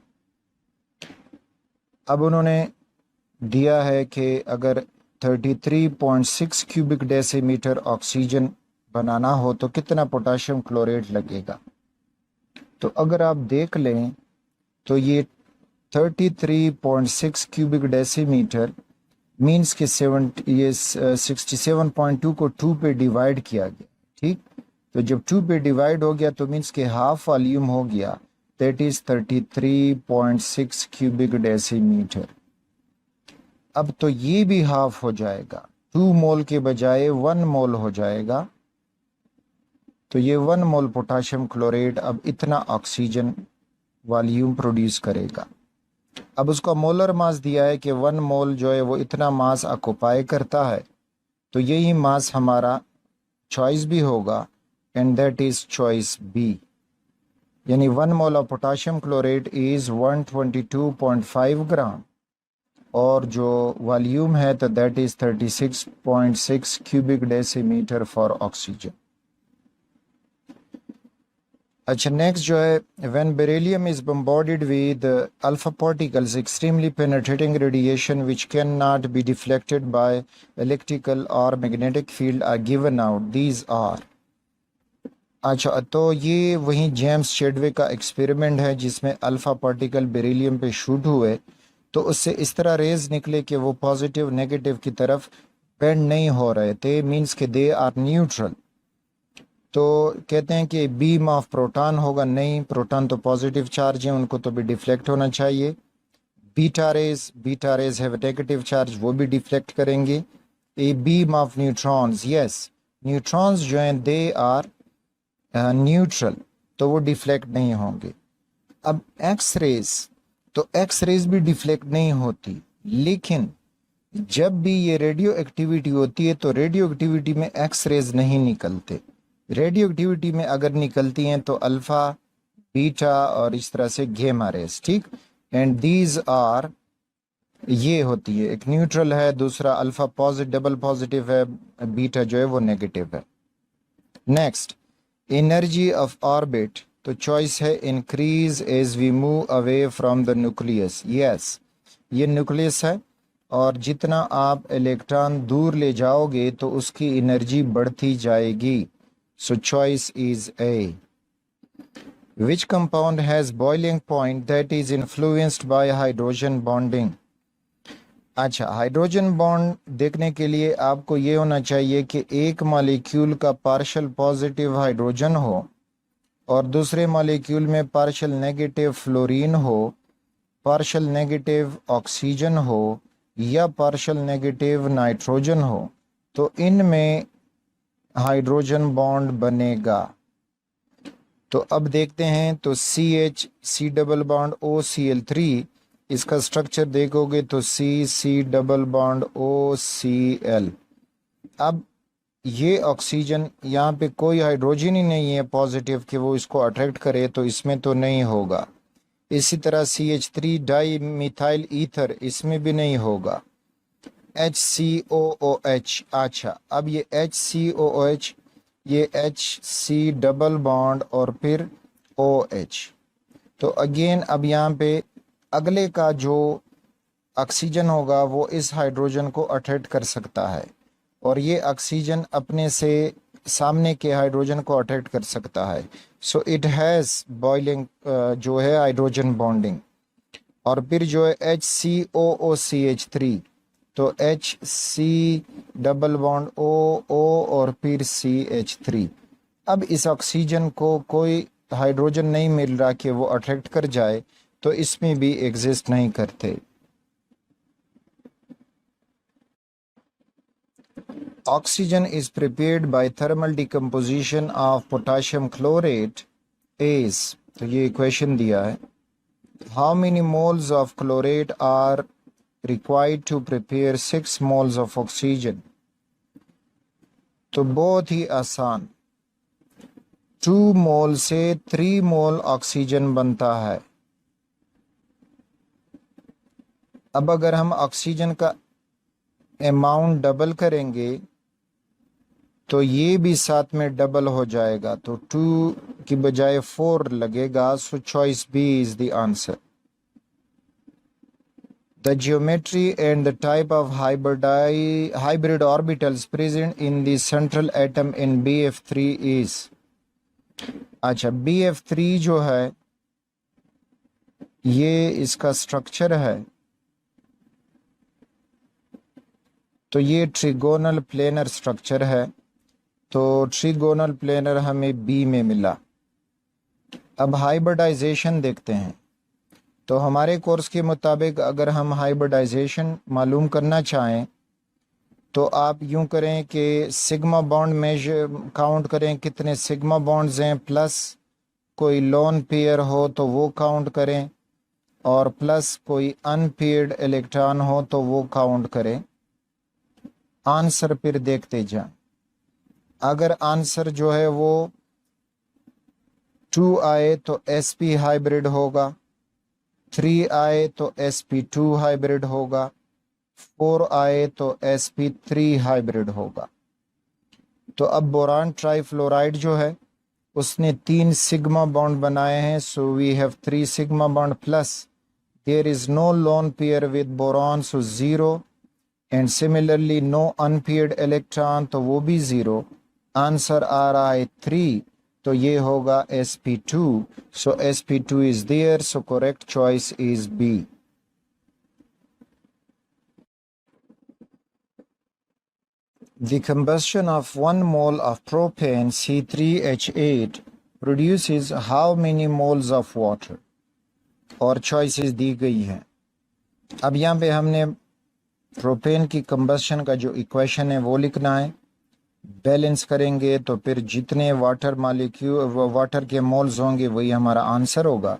अब उन्होंने दिया है कि अगर 33.6 क्यूबिक डेसीमीटर ऑक्सीजन बनाना हो तो कितना पोटाशियम क्लोराइड लगेगा। तो अगर आप देख लें तो ये 33.6 क्यूबिक डेसीमीटर मीन्स के 67.2 को 2 पे डिवाइड किया गया, ठीक। तो जब 2 पे डिवाइड हो गया तो मीन्स के हाफ वॉल्यूम हो गया, दैट इज 33.6 क्यूबिक डेसीमीटर। अब तो ये भी हाफ हो जाएगा, 2 मोल के बजाय 1 मोल हो जाएगा। तो ये 1 मोल पोटाशियम क्लोराइड अब इतना ऑक्सीजन वॉल्यूम प्रोड्यूस करेगा। अब उसका मोलर मास दिया है कि 1 मोल जो है वो इतना मास ऑक्युपाई करता है, तो यही मास हमारा चॉइस भी होगा, and that is choice B, यानी 1 mole of potassium chloride is 122.5 gram, और जो वॉल्यूम है तो that is 36.6 cubic decimetre for oxygen. अच्छा, नेक्स्ट जो है, when beryllium is bombarded with alpha particles extremely penetrating radiation which can not be deflected by electrical और magnetic field are given out, these are. अच्छा, तो ये वही James Chadwick का experiment है जिसमें अल्फा पार्टिकल बेरिलियम पे शूट हुए, तो उससे इस तरह रेज निकले कि वो पॉजिटिव नेगेटिव की तरफ बेंड नहीं हो रहे थे, मींस के दे आर न्यूट्रल। तो कहते हैं कि बीम ऑफ प्रोटॉन होगा, नहीं, प्रोटॉन तो पॉजिटिव चार्ज है, उनको तो भी डिफ्लेक्ट होना चाहिए। Beta raise have negative charge, वो भी डिफ्लेक्ट करेंगे। A beam of neutrons, yes, neutrons जो हैं दे आर न्यूट्रल, तो वो डिफ्लेक्ट नहीं होंगे। अब एक्स रेज, तो एक्स रेज भी डिफ्लेक्ट नहीं होती, लेकिन जब भी ये रेडियो एक्टिविटी होती है तो रेडियो एक्टिविटी में एक्स रेज नहीं निकलते। रेडियो एक्टिविटी में अगर निकलती हैं तो अल्फा, बीटा और इस तरह से गेमा रेज, ठीक। एंड दीज आर, ये होती है, एक न्यूट्रल है, दूसरा अल्फा पॉजिटिव डबल पॉजिटिव है, बीटा जो है वो नेगेटिव है। नेक्स्ट, एनर्जी ऑफ ऑर्बिट, तो चॉइस है increase as we move away from the nucleus, yes, ये न्यूक्लियस है, और जितना आप इलेक्ट्रॉन दूर ले जाओगे तो उसकी एनर्जी बढ़ती जाएगी, सो choice is A. Which compound has boiling point that is influenced by hydrogen bonding. अच्छा, हाइड्रोजन बॉन्ड देखने के लिए आपको ये होना चाहिए कि एक मॉलिक्यूल का पार्शियल पॉजिटिव हाइड्रोजन हो और दूसरे मॉलिक्यूल में पार्शियल नेगेटिव फ्लोरीन हो, पार्शियल नेगेटिव ऑक्सीजन हो या पार्शियल नेगेटिव नाइट्रोजन हो, तो इनमें हाइड्रोजन बॉन्ड बनेगा। तो अब देखते हैं, तो CH C double bond OCl3, इसका स्ट्रक्चर देखोगे तो C डबल बॉन्ड OCl। अब ये ऑक्सीजन, यहाँ पे कोई हाइड्रोजन ही नहीं है पॉजिटिव कि वो इसको अट्रैक्ट करे, तो इसमें तो नहीं होगा। इसी तरह CH3 डाई मिथाइल ईथर, इसमें भी नहीं होगा। HCOOH, अच्छा, अब ये HCOOH, ये HC डबल बॉन्ड और फिर OH, तो अगेन अब यहाँ पे अगले का जो ऑक्सीजन होगा वो इस हाइड्रोजन को अट्रैक्ट कर सकता है, और ये ऑक्सीजन अपने से सामने के हाइड्रोजन को अट्रैक्ट कर सकता है, सो इट हैज़ बॉइलिंग जो है हाइड्रोजन बॉन्डिंग। और फिर जो है HCOOCH3, तो HC डबल बॉन्ड O और फिर CH3। अब इस ऑक्सीजन को कोई हाइड्रोजन नहीं मिल रहा कि वो अट्रैक्ट कर जाए, तो इसमें भी एग्जिस्ट नहीं करते। Oxygen is prepared by thermal decomposition of potassium chlorate is, तो ये इक्वेशन दिया है, How many moles of chlorate are required to prepare 6 moles of oxygen? तो बहुत ही आसान, 2 मोल से 3 मोल ऑक्सीजन बनता है। अब अगर हम ऑक्सीजन का अमाउंट डबल करेंगे तो ये भी साथ में डबल हो जाएगा, तो 2 की बजाय 4 लगेगा। So choice B is the answer. The geometry and the type of hybrid orbitals present in the central atom in BF3 is। अच्छा, BF3 जो है ये इसका स्ट्रक्चर है, तो ये ट्रिगोनल प्लेनर स्ट्रक्चर है, तो ट्रिगोनल प्लेनर हमें बी में मिला। अब हाइब्रिडाइजेशन देखते हैं। तो हमारे कोर्स के मुताबिक अगर हम हाइब्रिडाइजेशन मालूम करना चाहें तो आप यूं करें कि सिग्मा बॉन्ड मेजर काउंट करें कितने सिग्मा बॉन्ड्स हैं, प्लस कोई लोन पेयर हो तो वो काउंट करें, और प्लस कोई अनपेयर्ड इलेक्ट्रॉन हो तो वो काउंट करें। आंसर फिर देखते जाएं। अगर आंसर जो है वो 2 आए तो sp हाइब्रिड होगा, 3 आए तो sp2 हाइब्रिड होगा, 4 आए तो sp3 हाइब्रिड होगा। तो अब बोरान ट्राइफ्लोराइड जो है उसने 3 सिग्मा बॉन्ड बनाए हैं, so we have 3 sigma bond plus there is no lone pair with boron, so 0, and similarly no unpaired electron, तो वो भी 0। आंसर आ रहा है 3, तो ये होगा sp2। So sp2 is there, so correct choice is B. The combustion of 1 mole of propane C3H8 produces how many moles of water? और choices दी गई हैं। अब यहाँ पे हमने प्रोपेन की कंबस्शन का जो इक्वेशन है वो लिखना है। बैलेंस करेंगे तो फिर जितने वाटर मॉलिक्यूल वाटर के मोल्स होंगे वही हमारा आंसर होगा।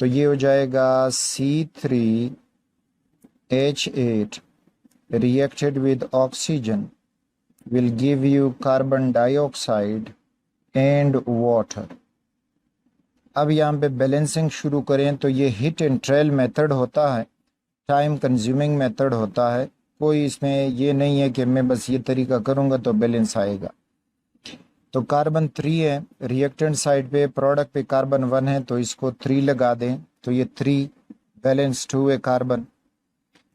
तो ये हो जाएगा C3H8 reacted with oxygen will give you carbon dioxide and water। अब यहाँ पे बैलेंसिंग शुरू करें तो ये हिट एंड ट्रेल मेथड होता है, टाइम कंज्यूमिंग मेथड होता है। कोई इसमें ये नहीं है कि मैं बस ये तरीका करूँगा तो बैलेंस आएगा। तो कार्बन 3 है रिएक्टेंट साइड पे, प्रोडक्ट पे कार्बन 1 है, तो इसको 3 लगा दें तो ये 3, बैलेंस 2 है कार्बन।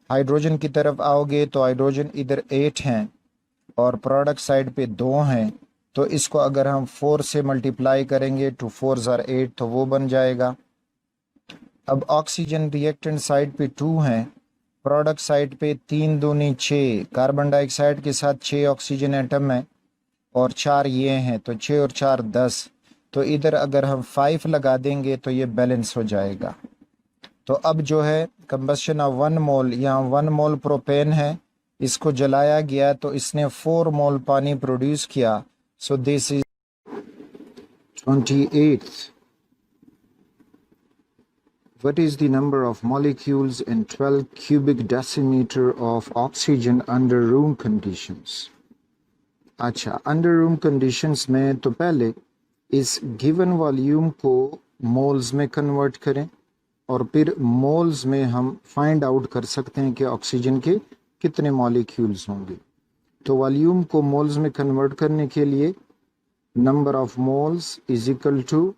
हाइड्रोजन की तरफ आओगे तो हाइड्रोजन इधर 8 हैं और प्रोडक्ट साइड पे 2 हैं, तो इसको अगर हम 4 से मल्टीप्लाई करेंगे, 2 4s are 8, तो वो बन जाएगा। अब ऑक्सीजन रिएक्टेंट साइड पे 2 हैं, प्रोडक्ट साइड पे 3 दूनी 6, कार्बन डाइऑक्साइड के साथ 6 ऑक्सीजन एटम है और 4 ये हैं, तो 6 और 4 10, तो इधर अगर हम 5 लगा देंगे तो ये बैलेंस हो जाएगा। तो अब जो है कंबस्शन ऑफ 1 मोल, यहाँ 1 मोल प्रोपेन है, इसको जलाया गया तो इसने 4 मोल पानी प्रोड्यूस किया। सो this is 28th। What is the number of molecules in 12 cubic decimeter of oxygen under room conditions? अच्छा, अंडर रूम कंडीशंस में तो पहले इस गिवन वॉल्यूम को मोल्स में कन्वर्ट करें और फिर मोल्स में हम फाइंड आउट कर सकते हैं कि ऑक्सीजन के कितने मॉलिक्यूल्स होंगे। तो वॉल्यूम को मोल्स में कन्वर्ट करने के लिए number of moles is equal to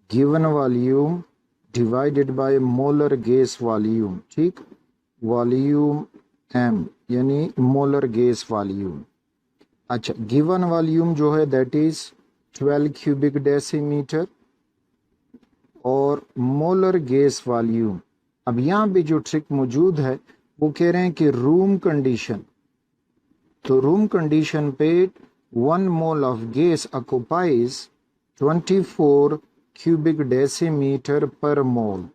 given volume divided by molar gas volume. ठीक, वॉल्यूम m यानी मोलर गैस वॉल्यूम। अच्छा, गिवन वॉल्यूम जो है दैट इज 12 क्यूबिक डेसीमीटर और मोलर गैस वॉल्यूम। अब यहाँ पे जो ट्रिक मौजूद है वो कह रहे हैं कि रूम कंडीशन, तो रूम कंडीशन पे 1 mole of gas occupies 24 cubic decimetre पर मोल।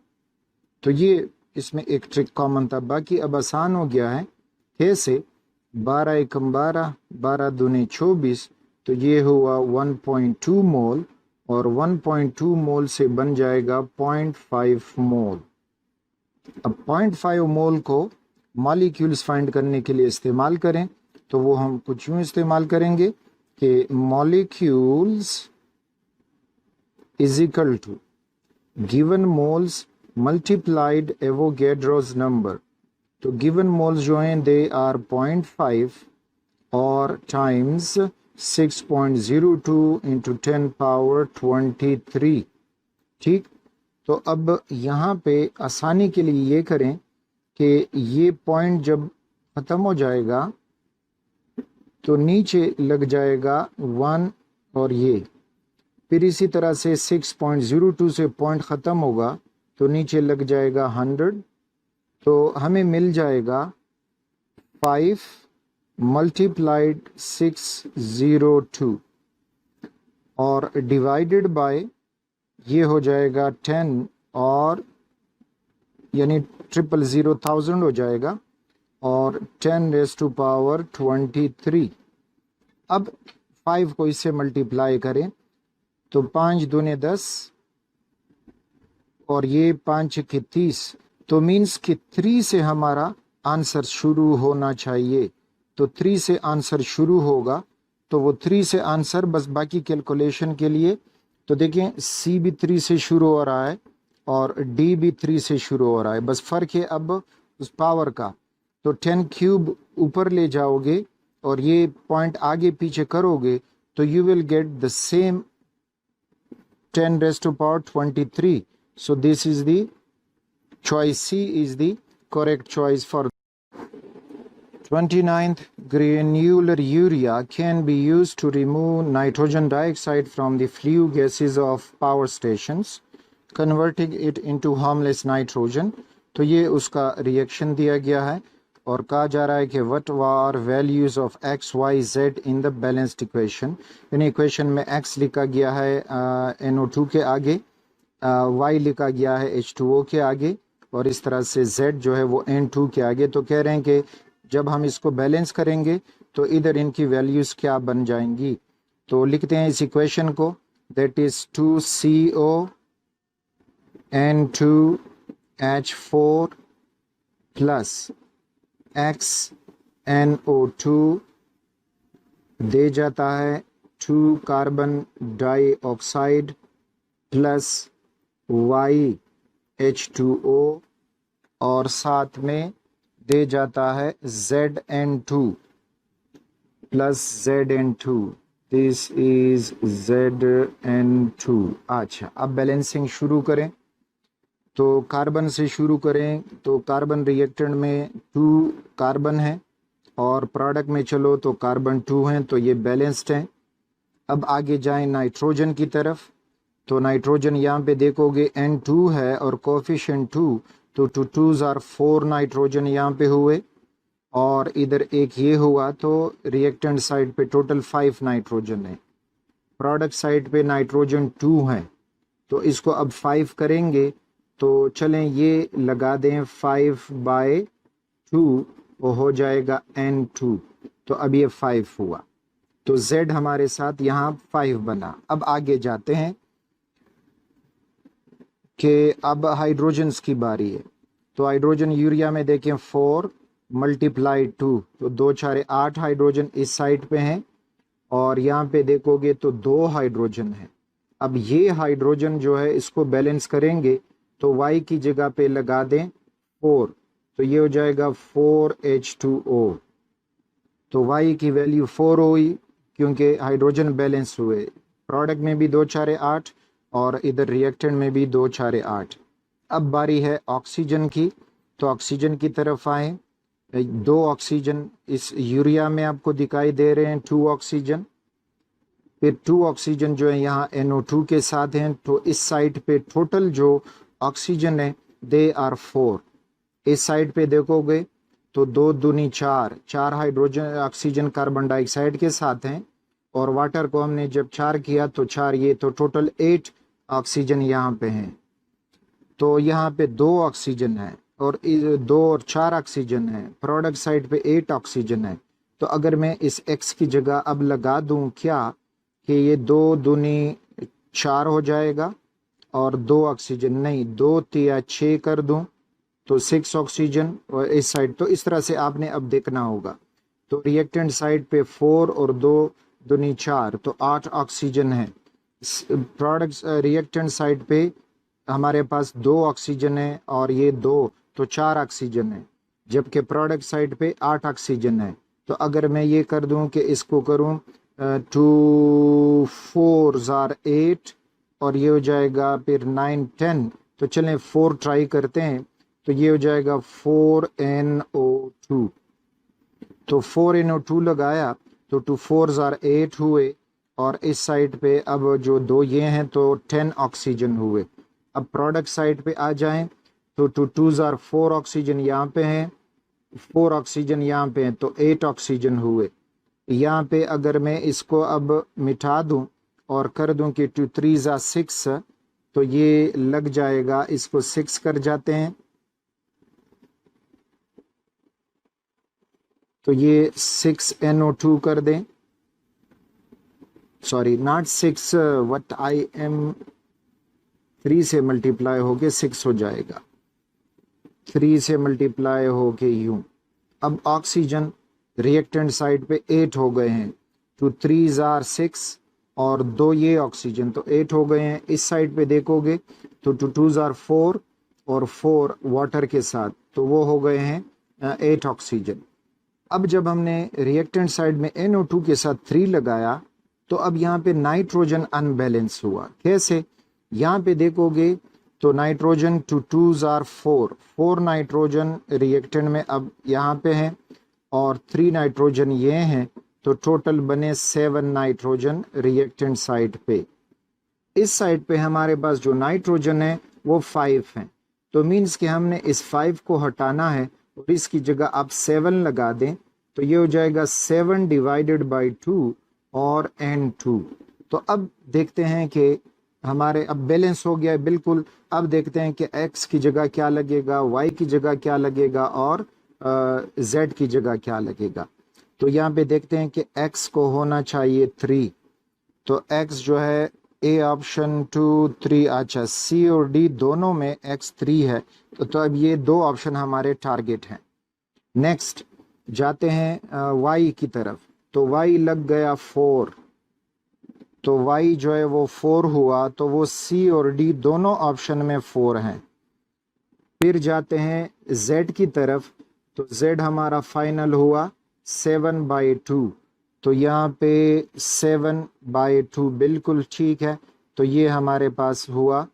तो ये इसमें एक ट्रिक कॉमन था, बाकी अब आसान हो गया है। कैसे? 12 एकम 12, 12 दूनी 24, तो ये हुआ 1.2 मोल और 1.2 मोल से बन जाएगा 0.5 मोल। अब 0.5 मोल को मॉलिक्यूल्स फाइंड करने के लिए इस्तेमाल करें तो वो हम कुछ यूं इस्तेमाल करेंगे कि molecules is equal to given moles multiplied Avogadro's number. तो गिवन मोल्स जो हैं दे आर 0.5 और टाइम्स 6.02 इंटू 10 पावर 23। ठीक, तो अब यहाँ पे आसानी के लिए ये करें कि ये पॉइंट जब ख़त्म हो जाएगा तो नीचे लग जाएगा 1 और ये फिर इसी तरह से 6.02 से पॉइंट ख़त्म होगा तो नीचे लग जाएगा 100। तो हमें मिल जाएगा 5 मल्टीप्लाइड 602 और डिवाइडेड बाय ये हो जाएगा 10 और यानी 000,000 हो जाएगा और 10 रेज़ टू पावर 23। अब 5 को इससे मल्टीप्लाई करें तो 5 दूने 10 और ये 5 के 30, तो मीन्स कि 3 से हमारा आंसर शुरू होना चाहिए। तो 3 से आंसर शुरू होगा तो वो 3 से आंसर बस बाकी कैलकुलेशन के लिए। तो देखें सी भी 3 से शुरू हो रहा है और डी भी 3 से शुरू हो रहा है, बस फ़र्क है अब उस पावर का। तो 10 क्यूब ऊपर ले जाओगे और ये पॉइंट आगे पीछे करोगे तो you will get the same 10 raised to power 23. So this is the choice C is the correct choice for 29th. Granular urea can be used to remove nitrogen dioxide from the flue gases of power stations, converting it into harmless nitrogen. तो ये उसका reaction दिया गया है और कहा जा रहा है कि what are values of X Y Z in the balanced equation. यानी इक्वेशन में एक्स लिखा गया है NO2 के आगे, वाई लिखा गया है H2O के आगे और इस तरह से जेड जो है वो N2 के आगे। तो कह रहे हैं कि जब हम इसको बैलेंस करेंगे तो इधर इनकी वैल्यूज़ क्या बन जाएंगी। तो लिखते हैं इस इक्वेशन को, that is 2CO N2H4 plus XNO2 दे जाता है 2 कार्बन डाइऑक्साइड प्लस YH2O और साथ में दे जाता है ZN2 plus ZN2। This is ZN2। अच्छा, अब बैलेंसिंग शुरू करें तो कार्बन से शुरू करें। तो कार्बन रिएक्टेंट में 2 कार्बन है और प्रोडक्ट में चलो तो कार्बन 2 हैं, तो ये बैलेंस्ड हैं। अब आगे जाएं नाइट्रोजन की तरफ। तो नाइट्रोजन यहाँ पे देखोगे N2 है और कोफिशिएंट 2, तो 2 2s आर 4 नाइट्रोजन यहाँ पे हुए और इधर एक ये हुआ, तो रिएक्टेंट साइड पे टोटल 5 नाइट्रोजन है। प्रोडक्ट साइड पे नाइट्रोजन 2 है, तो इसको अब 5 करेंगे तो चलें ये लगा दें 5/2, वो हो जाएगा N2। तो अब ये 5 हुआ, तो Z हमारे साथ यहाँ 5 बना। अब आगे जाते हैं कि अब हाइड्रोजन्स की बारी है। तो हाइड्रोजन यूरिया में देखें 4 मल्टीप्लाई 2, तो 2 4 8 हाइड्रोजन इस साइड पे हैं और यहाँ पे देखोगे तो 2 हाइड्रोजन है। अब ये हाइड्रोजन जो है इसको बैलेंस करेंगे तो Y की जगह पे लगा दें 4, तो ये हो जाएगा 4H2O। तो Y की वैल्यू 4 हुई क्योंकि हाइड्रोजन बैलेंस हुए। प्रोडक्ट में भी 2 4 8 और इधर रिएक्टेंट में भी 2 4 8। अब बारी है ऑक्सीजन की। तो ऑक्सीजन की तरफ आए। 2 ऑक्सीजन इस यूरिया में आपको दिखाई दे रहे हैं, 2 ऑक्सीजन। फिर 2 ऑक्सीजन जो है यहाँ NO2 के साथ हैं। तो इस साइड पे टोटल जो ऑक्सीजन है दे आर 4। इस साइड पे देखोगे तो 2 दूनी 4 हाइड्रोजन ऑक्सीजन कार्बन डाइऑक्साइड के साथ हैं और वाटर को हमने जब 4 किया तो 4 ये, तो टोटल 8 ऑक्सीजन यहाँ पे हैं। तो यहाँ पे 2 ऑक्सीजन है और 2 और 4 ऑक्सीजन है। प्रोडक्ट साइड पे 8 ऑक्सीजन है। तो अगर मैं इस X की जगह अब लगा दूं क्या कि ये 2 दूनी 4 हो जाएगा और 2 ऑक्सीजन नहीं, 2 3 6 कर दूं तो 6 ऑक्सीजन और इस साइड, तो इस तरह से आपने अब देखना होगा। तो रिएक्टेंट साइड पे 4 और 2 दूनी 4, तो 8 ऑक्सीजन है। प्रोडक्ट रिएक्टेंट साइड पे हमारे पास 2 ऑक्सीजन है और ये 2, तो 4 ऑक्सीजन है, जबकि प्रोडक्ट साइड पे 8 ऑक्सीजन है। तो अगर मैं ये कर दूं कि इसको करूं 2 4 आर 8 और ये हो जाएगा फिर 9 10, तो चलें 4 ट्राई करते हैं। तो ये हो जाएगा 4NO2, तो 4NO2 लगाया तो 2 4 आर 8 हुए और इस साइड पे अब जो 2 ये हैं तो 10 ऑक्सीजन हुए। अब प्रोडक्ट साइड पे आ जाएं तो 2 2 आर 4 ऑक्सीजन यहाँ पे हैं, 4 ऑक्सीजन यहाँ पे हैं, तो 8 ऑक्सीजन हुए। यहाँ पे अगर मैं इसको अब मिटा दूं और कर दूं कि 2 3 आर 6, तो ये लग जाएगा, इसको 6 कर जाते हैं तो ये 6NO2 कर दें, sorry not 6, what I am 3 से मल्टीप्लाई होके 6 हो जाएगा, 3 से मल्टीप्लाई होके यूं। अब ऑक्सीजन रिएक्टेंट साइड पे 8 हो गए हैं, 2 3 आर 6 और 2 ये ऑक्सीजन, तो 8 हो गए हैं। इस साइड पे देखोगे तो 2 2 आर 4 और 4 वाटर के साथ, तो वो हो गए हैं 8 ऑक्सीजन। अब जब हमने रिएक्टेंट साइड में NO2 के साथ 3 लगाया तो अब यहाँ पे नाइट्रोजन अनबैलेंस हुआ। कैसे? यहाँ पे देखोगे तो नाइट्रोजन 2 2 आर 4 नाइट्रोजन रिएक्टेंट में अब यहाँ पे हैं और 3 नाइट्रोजन ये हैं, तो टोटल बने 7 नाइट्रोजन रिएक्टेंट साइड पे। इस साइड पे हमारे पास जो नाइट्रोजन है वो 5 हैं, तो मीन्स कि हमने इस 5 को हटाना है और इसकी जगह आप 7 लगा दें, तो ये हो जाएगा 7 डिवाइडेड बाई 2 और N2। तो अब देखते हैं कि हमारे अब बैलेंस हो गया है बिल्कुल। अब देखते हैं कि X की जगह क्या लगेगा, Y की जगह क्या लगेगा और Z की जगह क्या लगेगा। तो यहाँ पे देखते हैं कि X को होना चाहिए 3, तो X जो है A ऑप्शन 2 3, अच्छा C और D दोनों में X 3 है, तो अब ये 2 ऑप्शन हमारे टारगेट हैं। नेक्स्ट जाते हैं Y की तरफ, तो Y लग गया 4, तो Y जो है वो 4 हुआ, तो वो C और D दोनों ऑप्शन में 4 हैं। फिर जाते हैं Z की तरफ, तो Z हमारा फाइनल हुआ 7/2, तो यहाँ पे 7/2 बिल्कुल ठीक है, तो ये हमारे पास हुआ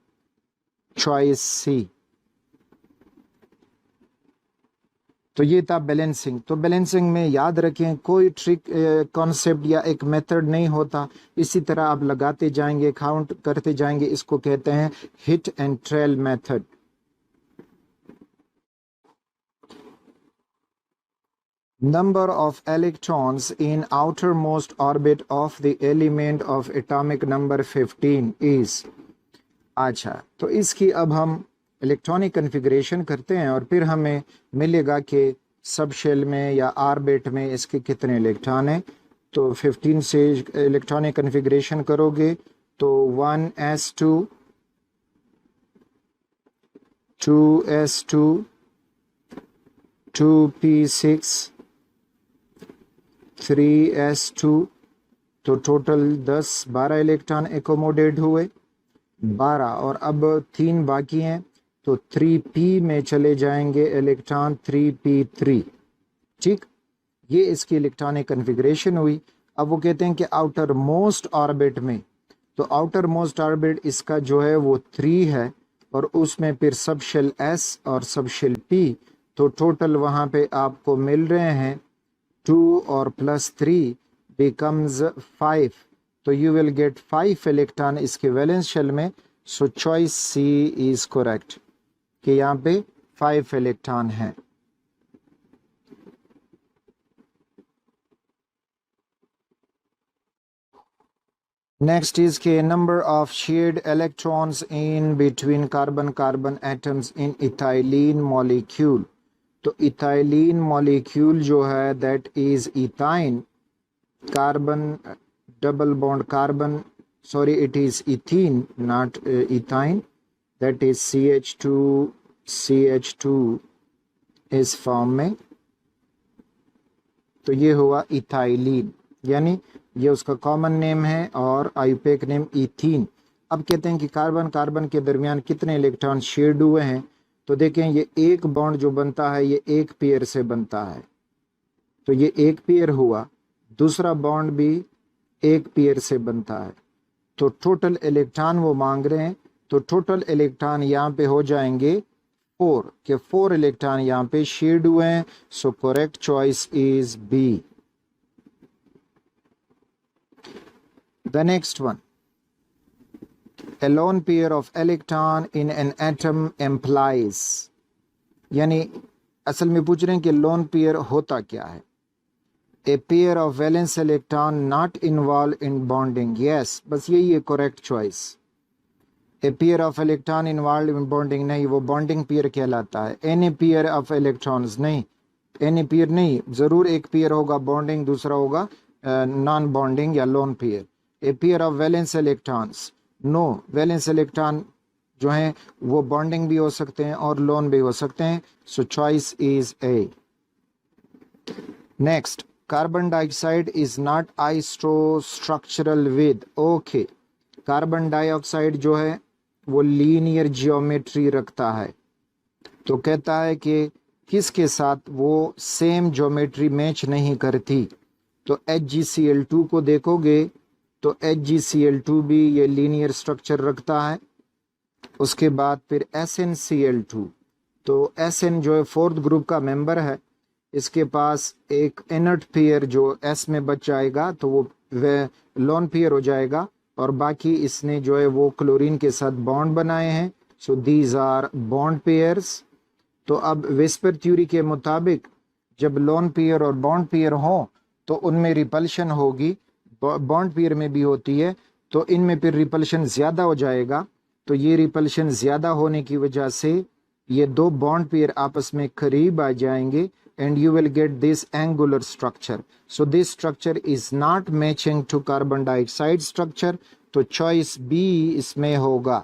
चॉइस C। तो ये था बैलेंसिंग। तो बैलेंसिंग में याद रखें कोई ट्रिक कॉन्सेप्ट या एक मेथड नहीं होता, इसी तरह आप लगाते जाएंगे, काउंट करते जाएंगे, इसको कहते हैं hit and trail method. Number of electrons in outermost orbit of the element of atomic number 15 is। अच्छा, तो इसकी अब हम इलेक्ट्रॉनिक कन्फिग्रेशन करते हैं और फिर हमें मिलेगा कि सब शेल में या ऑर्बिट में इसके कितने इलेक्ट्रॉन हैं। तो 15 से इलेक्ट्रॉनिक कन्फिग्रेशन करोगे तो 1s2 2s2 2p6 3s2, तो टोटल 12 इलेक्ट्रॉन एकोमोडेट हुए, 12, और अब 3 बाकी हैं, तो 3p में चले जाएंगे इलेक्ट्रॉन 3p3। ठीक, ये इसकी इलेक्ट्रॉनिक कन्फिग्रेशन हुई। अब वो कहते हैं कि आउटर मोस्ट ऑर्बिट में, तो आउटर मोस्ट ऑर्बिट इसका जो है वो 3 है और उसमें फिर सब शेल S और सब शेल P, तो टोटल वहाँ पे आपको मिल रहे हैं 2 और +3 becomes 5, तो यू विल गेट 5 इलेक्ट्रॉन इसके वैलेंस शेल में। सो चॉइस C इज करेक्ट कि यहाँ पे 5 इलेक्ट्रॉन हैं। नेक्स्ट इज के number of shared electrons in between carbon carbon atoms in ethylene molecule. तो इथाइलिन मॉलिक्यूल जो है that is ethyne, carbon double bond carbon, sorry it is ethene not ethyne, that is CH2 CH2 इस form में, तो ये हुआ ethylene, यानी ये उसका कॉमन नेम है और आयुपेक नेम इथीन। अब कहते हैं कि कार्बन कार्बन के दरमियान कितने इलेक्ट्रॉन शेयर्ड हुए हैं, तो देखें ये एक बॉन्ड जो बनता है ये एक पेयर से बनता है, तो ये एक पेयर हुआ, दूसरा बॉन्ड भी एक पेयर से बनता है, तो टोटल इलेक्ट्रॉन वो मांग रहे हैं, तो टोटल इलेक्ट्रॉन यहाँ पे हो जाएंगे 4 के 4 इलेक्ट्रॉन यहाँ पे शेयर्ड हुए हैं। So correct choice is B. The next one, a lone pair of electron in an atom implies, यानी असल में पूछ रहे हैं कि लोन पेयर होता क्या है। A pair of valence electron not involve in bonding, yes, बस यही है correct choice. A pair of electron involve in bonding नहीं, वो बॉन्डिंग पेयर कहलाता है। एनी पेयर ऑफ इलेक्ट्रॉन्स नहीं, एनी पेयर नहीं, जरूर एक पेयर होगा बॉन्डिंग, दूसरा होगा नॉन बॉन्डिंग या lone pair. A pair of valence electrons, no, valence electron जो हैं वो बॉन्डिंग भी हो सकते हैं और लोन भी हो सकते हैं। So choice is A. Next, carbon dioxide is not isostructural with, okay, carbon dioxide जो है वो लीनियर जियोमेट्री रखता है, तो कहता है कि किसके साथ वो सेम ज्योमेट्री मैच नहीं करती। तो HgCl2 को देखोगे तो HgCl2 भी ये लीनियर स्ट्रक्चर रखता है। उसके बाद फिर SnCl2, तो Sn जो है फोर्थ ग्रुप का मेंबर है, इसके पास एक इनर्ट पेयर जो S में बच जाएगा तो वो लोन पेयर हो जाएगा, और बाकी इसने जो है वो क्लोरीन के साथ बॉन्ड बनाए हैं। So these are bond pairs. तो अब वेस्पर थ्योरी के मुताबिक जब लोन पेयर और बॉन्ड पेयर हो तो उनमें रिपल्शन होगी, बॉन्ड पेयर में भी होती है, तो इनमें फिर रिपल्शन ज़्यादा हो जाएगा। तो ये रिपल्शन ज़्यादा होने की वजह से ये दो बॉन्ड पेयर आपस में करीब आ जाएंगे and you will get this angular structure. So this structure is not matching to carbon dioxide structure, तो choice B इसमें होगा।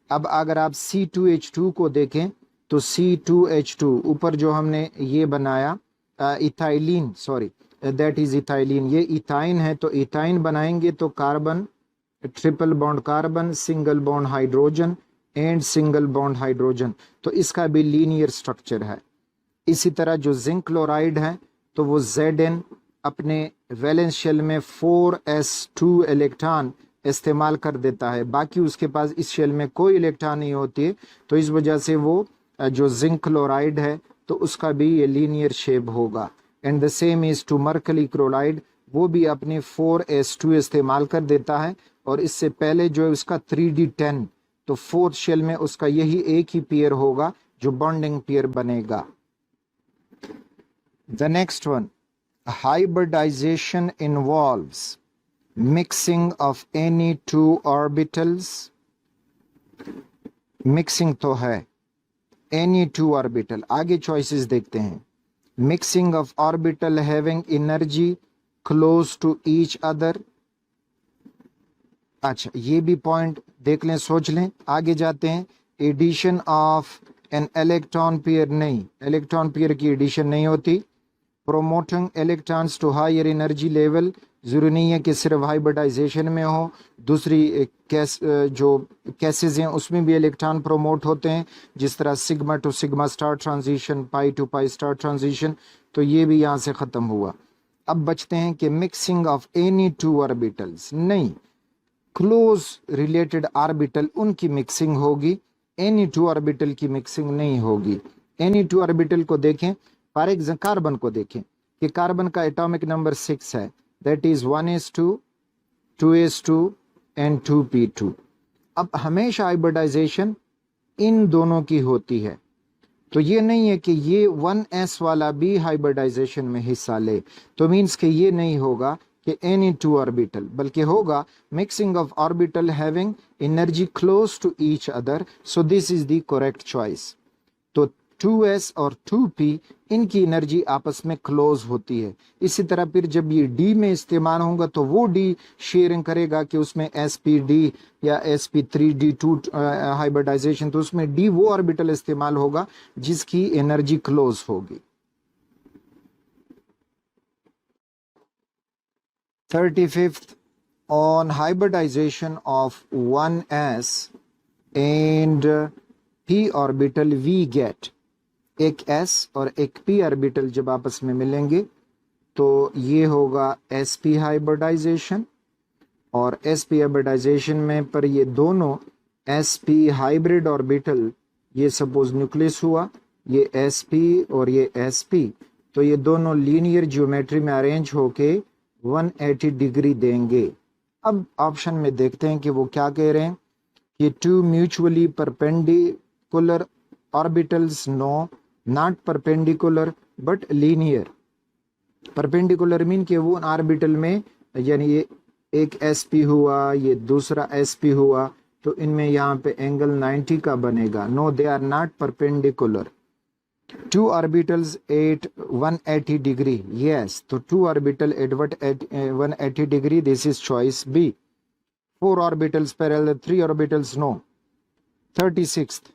अब अगर आप C2H2 को देखें तो C2H2 ऊपर जो हमने ये बनाया ethylene, sorry that is ethylene, ये इथाइन है, तो इथाइन बनाएंगे तो carbon, triple bond carbon, single bond hydrogen and single bond hydrogen, तो इसका भी लीनियर स्ट्रक्चर है। इसी तरह जो जिंक क्लोराइड है तो वो Zn अपने वैलेंस शेल में 4s2 इलेक्ट्रॉन इस्तेमाल कर देता है, बाकी उसके पास इस शेल में कोई इलेक्ट्रॉन नहीं होती है, तो इस वजह से वो जो जिंक क्लोराइड है तो उसका भी ये लीनियर शेप होगा। And the same is to mercury chloride, वो भी अपने 4s2 इस्तेमाल कर देता है, और इससे पहले जो है उसका 3d10, तो फोर्थ शेल में उसका यही एक ही पेयर होगा जो बॉन्डिंग पेयर बनेगा। The next one, hybridization involves mixing of any two orbitals, mixing तो है any two orbital, आगे choices देखते हैं। mixing of orbital having energy close to each other, अच्छा ये भी पॉइंट देख लें, सोच लें, आगे जाते हैं। Addition of an electron pair, नहीं, इलेक्ट्रॉन पेयर की एडिशन नहीं होती। Promoting electrons to higher energy level, ज़रूरी नहीं है कि सिर्फ हाइब्रिडाइजेशन में हो, दूसरी जो केसेस हैं उसमें भी इलेक्ट्रॉन प्रोमोट होते हैं, जिस तरह sigma to sigma star transition, pi to pi star transition, तो ये भी यहाँ से ख़त्म हुआ। अब बचते हैं कि mixing of any two orbitals, नहीं, क्लोज रिलेटेड ऑर्बिटल उनकी मिक्सिंग होगी, एनी टू ऑर्बिटल की मिक्सिंग नहीं होगी। एनी टू ऑर्बिटल को देखें, फॉर एग्जाम्पल कार्बन को देखें कि कार्बन का एटॉमिक नंबर 6 है, that is 1s2, 2s2 and 2p2। अब हमेशा हाइब्रिडाइजेशन इन दोनों की होती है, तो ये नहीं है कि ये 1s वाला भी हाइब्रिडाइजेशन में हिस्सा ले, तो मीन्स कि ये नहीं होगा कि एनी टू ऑर्बिटल, बल्कि होगा mixing of orbital having energy close to each other. So this is the correct choice. तो 2s और 2p इनकी एनर्जी आपस में क्लोज होती है। इसी तरह फिर जब ये d में इस्तेमाल होगा तो वो d शेयरिंग करेगा कि उसमें sp_d या sp3d2 हाइब्रिडाइजेशन, तो उसमें d वो ऑर्बिटल इस्तेमाल होगा जिसकी एनर्जी क्लोज होगी। 35th, on hybridization of 1s and p orbital we get, एक s और एक p ऑर्बिटल जब आपस में मिलेंगे तो ये होगा sp हाइब्रिडाइजेशन, और sp हाइब्रिडाइजेशन में पर ये दोनों sp हाइब्रिड ऑर्बिटल, ये सपोज न्यूक्लियस हुआ, ये sp और ये sp, तो ये दोनों लीनियर ज्योमेट्री में अरेंज होके 180 डिग्री देंगे। अब ऑप्शन में देखते हैं कि वो क्या कह रहे हैं कि two mutually perpendicular orbitals, no not perpendicular but linear. Perpendicular mean कि वो ऑर्बिटल में, यानी ये एक sp हुआ, ये दूसरा sp हुआ, तो इनमें यहाँ पे एंगल 90 का बनेगा। No, they are not perpendicular. Two orbitals at 180 degree, yes, तो two orbital at 180 degree, this is choice B. Four orbitals parallel, three orbitals no. 36th,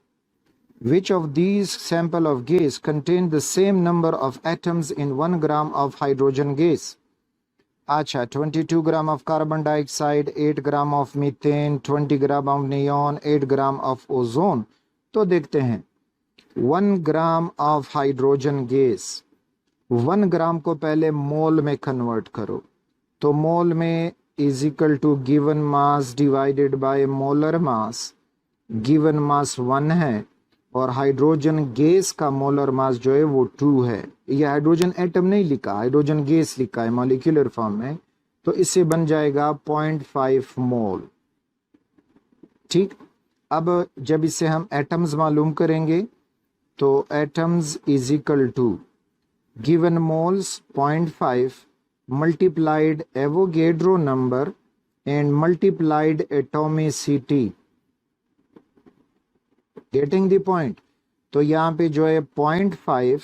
which of these sample of gas contain the same number of atoms in 1 gram of hydrogen gas? अच्छा, 22 gram of carbon dioxide, 8 gram of methane, 20 gram of neon, 8 gram of ozone। तो देखते हैं 1 gram of hydrogen gas, 1 gram को पहले mole में convert करो, तो mole में is equal to given mass divided by molar mass. Given mass 1 है और हाइड्रोजन गैस का मोलर मास जो है वो 2 है। ये हाइड्रोजन एटम नहीं लिखा, हाइड्रोजन गैस लिखा है मॉलिक्यूलर फॉर्म में, तो इससे बन जाएगा 0.5 मोल। ठीक, अब जब इसे हम एटम्स मालूम करेंगे तो atoms is equal to given moles 0.5 multiplied Avogadro number and multiplied atomicity. Getting the point? तो यहाँ पे जो है 0.5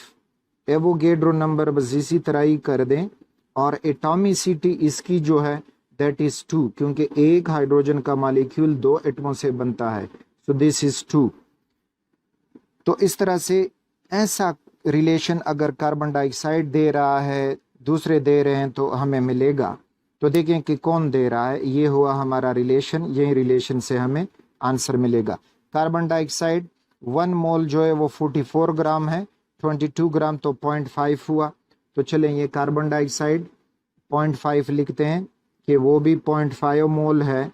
एवोगेड्रो नंबर बस इसी तरह ही कर दें, और एटोमिसिटी इसकी जो है दैट इज 2, क्योंकि एक हाइड्रोजन का मॉलिक्यूल 2 एटमों से बनता है, सो दिस इज 2। तो इस तरह से ऐसा रिलेशन अगर कार्बन डाइऑक्साइड दे रहा है, दूसरे दे रहे हैं, तो हमें मिलेगा। तो देखें कि कौन दे रहा है, ये हुआ हमारा रिलेशन, यही रिलेशन से हमें आंसर मिलेगा। कार्बन डाइऑक्साइड 1 मोल जो है वो 44 ग्राम है, 22 ग्राम तो 0.5 हुआ। तो चलें ये कार्बन डाइऑक्साइड 0.5 लिखते हैं कि वो भी 0.5 मोल है।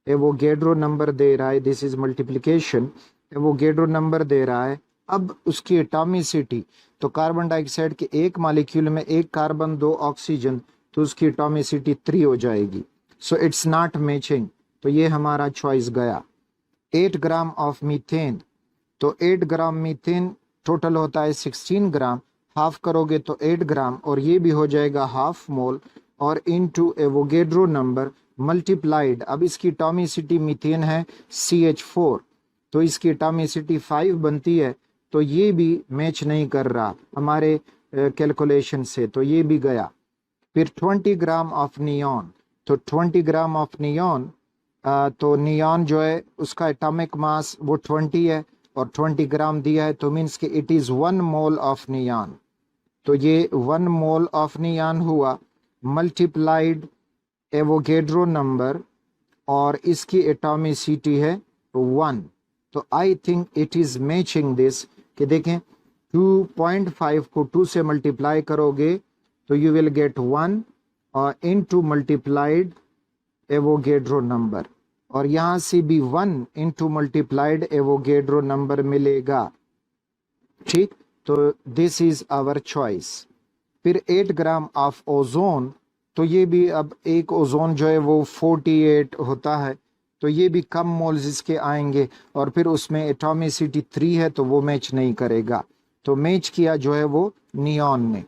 एवोगेड्रो नंबर दे रहा है, this is multiplication, Avogadro number दे रहा है। अब उसकी एटॉमिसिटी, तो कार्बन डाइऑक्साइड के एक मॉलिक्यूल में 1 कार्बन 2 ऑक्सीजन, तो उसकी एटॉमिसिटी 3 हो जाएगी। सो इट्स नॉट मैचिंग, तो ये हमारा चॉइस गया। 8 ग्राम ऑफ मीथेन, तो 8 ग्राम मीथेन टोटल होता है 16 ग्राम, हाफ करोगे तो 8 ग्राम, और ये भी हो जाएगा हाफ मोल, और इनटू एवोगेड्रो नंबर मल्टीप्लाइड, अब इसकी एटॉमिसिटी मीथेन है CH4, तो इसकी एटॉमिसिटी 5 बनती है, तो ये भी मैच नहीं कर रहा हमारे कैलकुलेशन से, तो ये भी गया। फिर 20 ग्राम ऑफ नियॉन, तो 20 ग्राम ऑफ नियॉन, तो नियॉन जो है उसका एटॉमिक मास वो 20 है और 20 ग्राम दिया है, तो मीन्स कि it is 1 mole of neon. तो ये 1 मोल ऑफ नियॉन हुआ मल्टीप्लाइड एवोगेड्रो नंबर, और इसकी एटॉमिसिटी है 1। तो I think it is matching this, कि देखें 2.5 को 2 से मल्टीप्लाई करोगे तो यू विल गेट 1 और इनटू मल्टीप्लाइड एवोगेड्रो नंबर, और यहाँ से भी 1 इंटू मल्टीप्लाइड एवोगेड्रो नंबर मिलेगा। ठीक, तो दिस इज आवर चॉइस। फिर 8 ग्राम ऑफ ओजोन, तो ये भी अब एक ओजोन जो है वो 48 होता है, तो ये भी कम मोल्स इसके आएंगे, और फिर उसमें एटॉमिसिटी 3 है, तो वो मैच नहीं करेगा। तो मैच किया जो है वो नियॉन ने।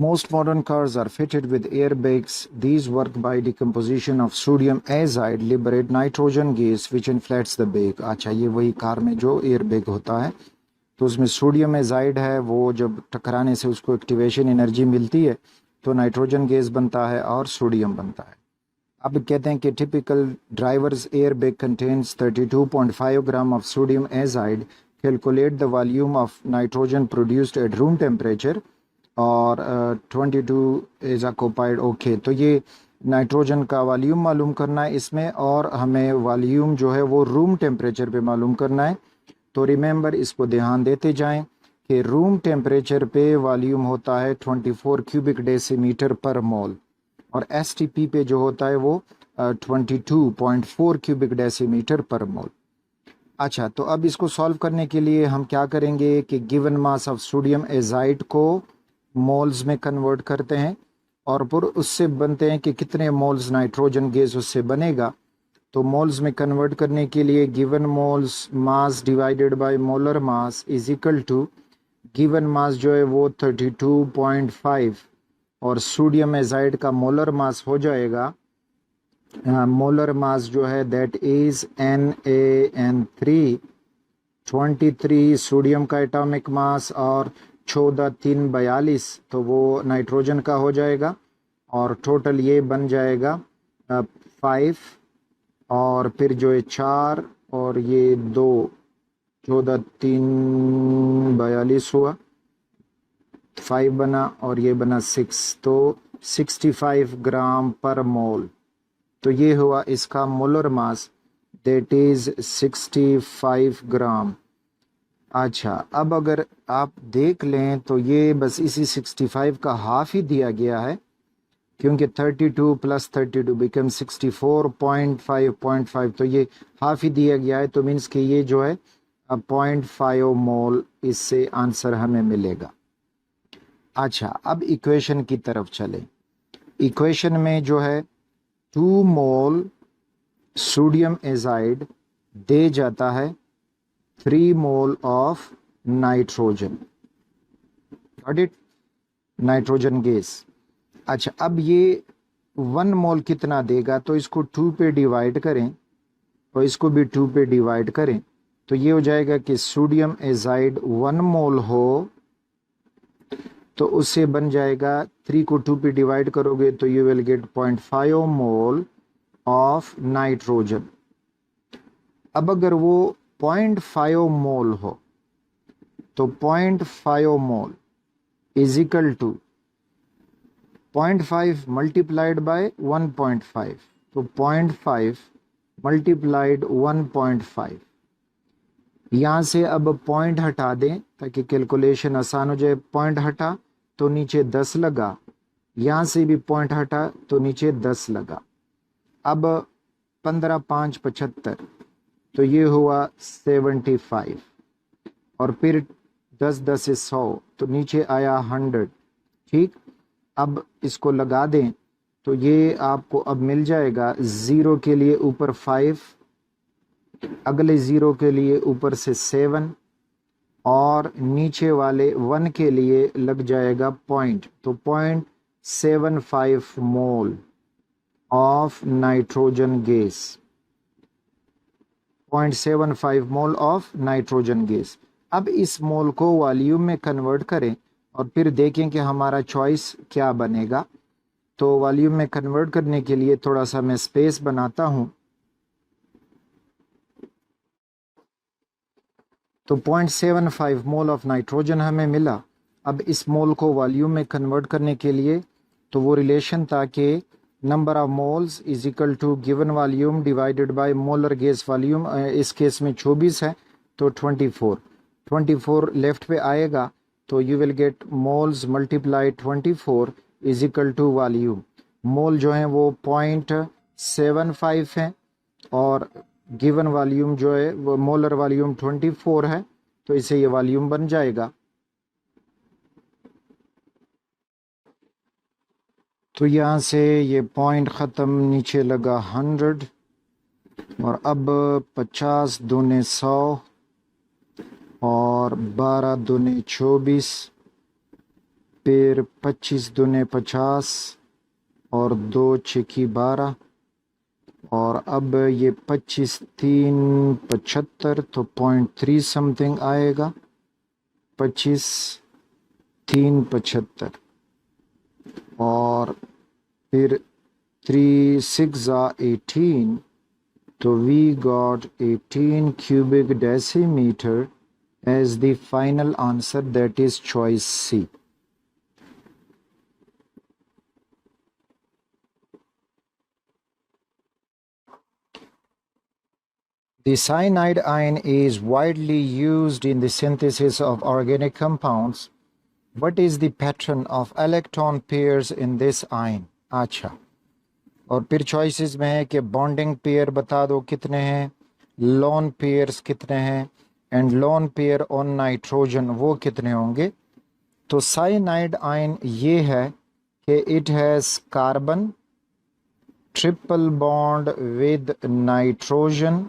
Most modern cars are fitted with airbags. These work by decomposition of sodium azide, liberate nitrogen gas which inflates the bag. अच्छा, ये वही कार में जो एयरबैग होता है, तो उसमें सोडियम एजाइड है, वो जब टकराने से उसको एक्टिवेशन एनर्जी मिलती है तो नाइट्रोजन गैस बनता है और सोडियम बनता है। अब कहते हैं कि typical drivers airbag contains 32.5 gram of sodium azide, calculate the volume of nitrogen produced at room temperature और 22 इज ऑक्यूपाइड। ओके, तो ये नाइट्रोजन का वॉल्यूम मालूम करना है इसमें, और हमें वॉल्यूम जो है वो रूम टेम्परेचर पे मालूम करना है। तो रिमेंबर, इसको ध्यान देते जाएं कि रूम टेम्परेचर पे वॉल्यूम होता है 24 क्यूबिक डेसीमीटर पर मोल, और एसटीपी पे जो होता है वो 22.4 क्यूबिक डेसीमीटर पर मोल। अच्छा, तो अब इसको सॉल्व करने के लिए हम क्या करेंगे कि given mass of sodium azide को मोल्स में कन्वर्ट करते हैं और फिर उससे बनते हैं कि कितने मोल्स नाइट्रोजन गैस उससे बनेगा। तो मोल्स में कन्वर्ट करने के लिए given moles mass divided by molar mass is equal to, given mass जो है वो 32.5 और सोडियम एजाइड का मोलर मास हो जाएगा, मोलर मास जो है दैट इज NaN3, 23 सोडियम का एटॉमिक मास और 14 3 42, तो वो नाइट्रोजन का हो जाएगा, और टोटल ये बन जाएगा 5, और फिर जो है 4 और ये 2, 14 3 42 हुआ, 5 बना और ये बना 6, तो 65 ग्राम पर मोल। तो ये हुआ इसका मोलर मास, दैट इज 65 ग्राम। अच्छा, अब अगर आप देख लें तो ये बस इसी 65 का हाफ ही दिया गया है, क्योंकि 32 प्लस 32 बिकम 64.5, तो ये हाफ ही दिया गया है, तो मीन्स कि ये जो है 0.5 मोल इससे आंसर हमें मिलेगा। अच्छा, अब इक्वेशन की तरफ चले। इक्वेशन में जो है 2 मोल सोडियम एजाइड दे जाता है 3 मोल of nitrogen, got it, nitrogen gas. अच्छा, अब ये 1 मोल कितना देगा, तो इसको 2 पे डिवाइड करें और इसको भी 2 पे डिवाइड करें, तो ये हो जाएगा कि सोडियम एजाइड 1 मोल हो तो उससे बन जाएगा, 3 को 2 पे डिवाइड करोगे तो you will get 0.5 mole of nitrogen. अब अगर वो 0.5 मोल हो तो 0.5 mole is equal to 0.5 multiplied by 1.5, तो 0.5 मल्टीप्लाइड 1.5। यहाँ से अब पॉइंट हटा दें ताकि कैलकुलेशन आसान हो जाए। पॉइंट हटा तो नीचे 10 लगा, यहाँ से भी पॉइंट हटा तो नीचे 10 लगा। अब 15 5 75, तो ये हुआ 75, और फिर 10 10 से 100, तो नीचे आया 100। ठीक, अब इसको लगा दें तो ये आपको अब मिल जाएगा 0 के लिए ऊपर 5, अगले 0 के लिए ऊपर से 7, और नीचे वाले 1 के लिए लग जाएगा पॉइंट, तो 0.75 मोल of nitrogen gas, 0.75 mole of nitrogen gas. अब इस मोल को वॉल्यूम में कन्वर्ट करें और फिर देखें कि हमारा चॉइस क्या बनेगा। तो वॉल्यूम में कन्वर्ट करने के लिए थोड़ा सा मैं स्पेस बनाता हूं। तो 0.75 मोल ऑफ नाइट्रोजन हमें मिला। अब इस मोल को वॉल्यूम में कन्वर्ट करने के लिए तो वो रिलेशन था कि number of moles is equal to given volume divided by molar gas volume. इस केस में 24 है तो 24 लेफ्ट पे आएगा, तो you will get moles multiply 24 is equal to volume. Mole जो है वो 0.75 है और गिवन वॉल्यूम जो है वो मोलर वॉल्यूम 24 है, तो इसे ये वॉल्यूम बन जाएगा। तो यहाँ से ये पॉइंट ख़त्म, नीचे लगा 100, और अब 50 दूने 100 और 12 दूने 24, फिर 25 दूने 50 और 2 छेकी 12 और अब ये 25 3 75 तो 0.3 समथिंग आएगा। 25 3 75 और फिर 3 6 18 तो we got 18 cubic decimeter as the final answer, that is choice C. The cyanide ion is widely used in the synthesis of organic compounds. What is the pattern of electron pairs in this ion? अच्छा, और फिर choices में है कि bonding pair बता दो कितने हैं, लोन पेयर्स कितने हैं, and lone pair on nitrogen वो कितने होंगे। तो साइनाइड आयन ये है कि it has carbon triple bond with nitrogen,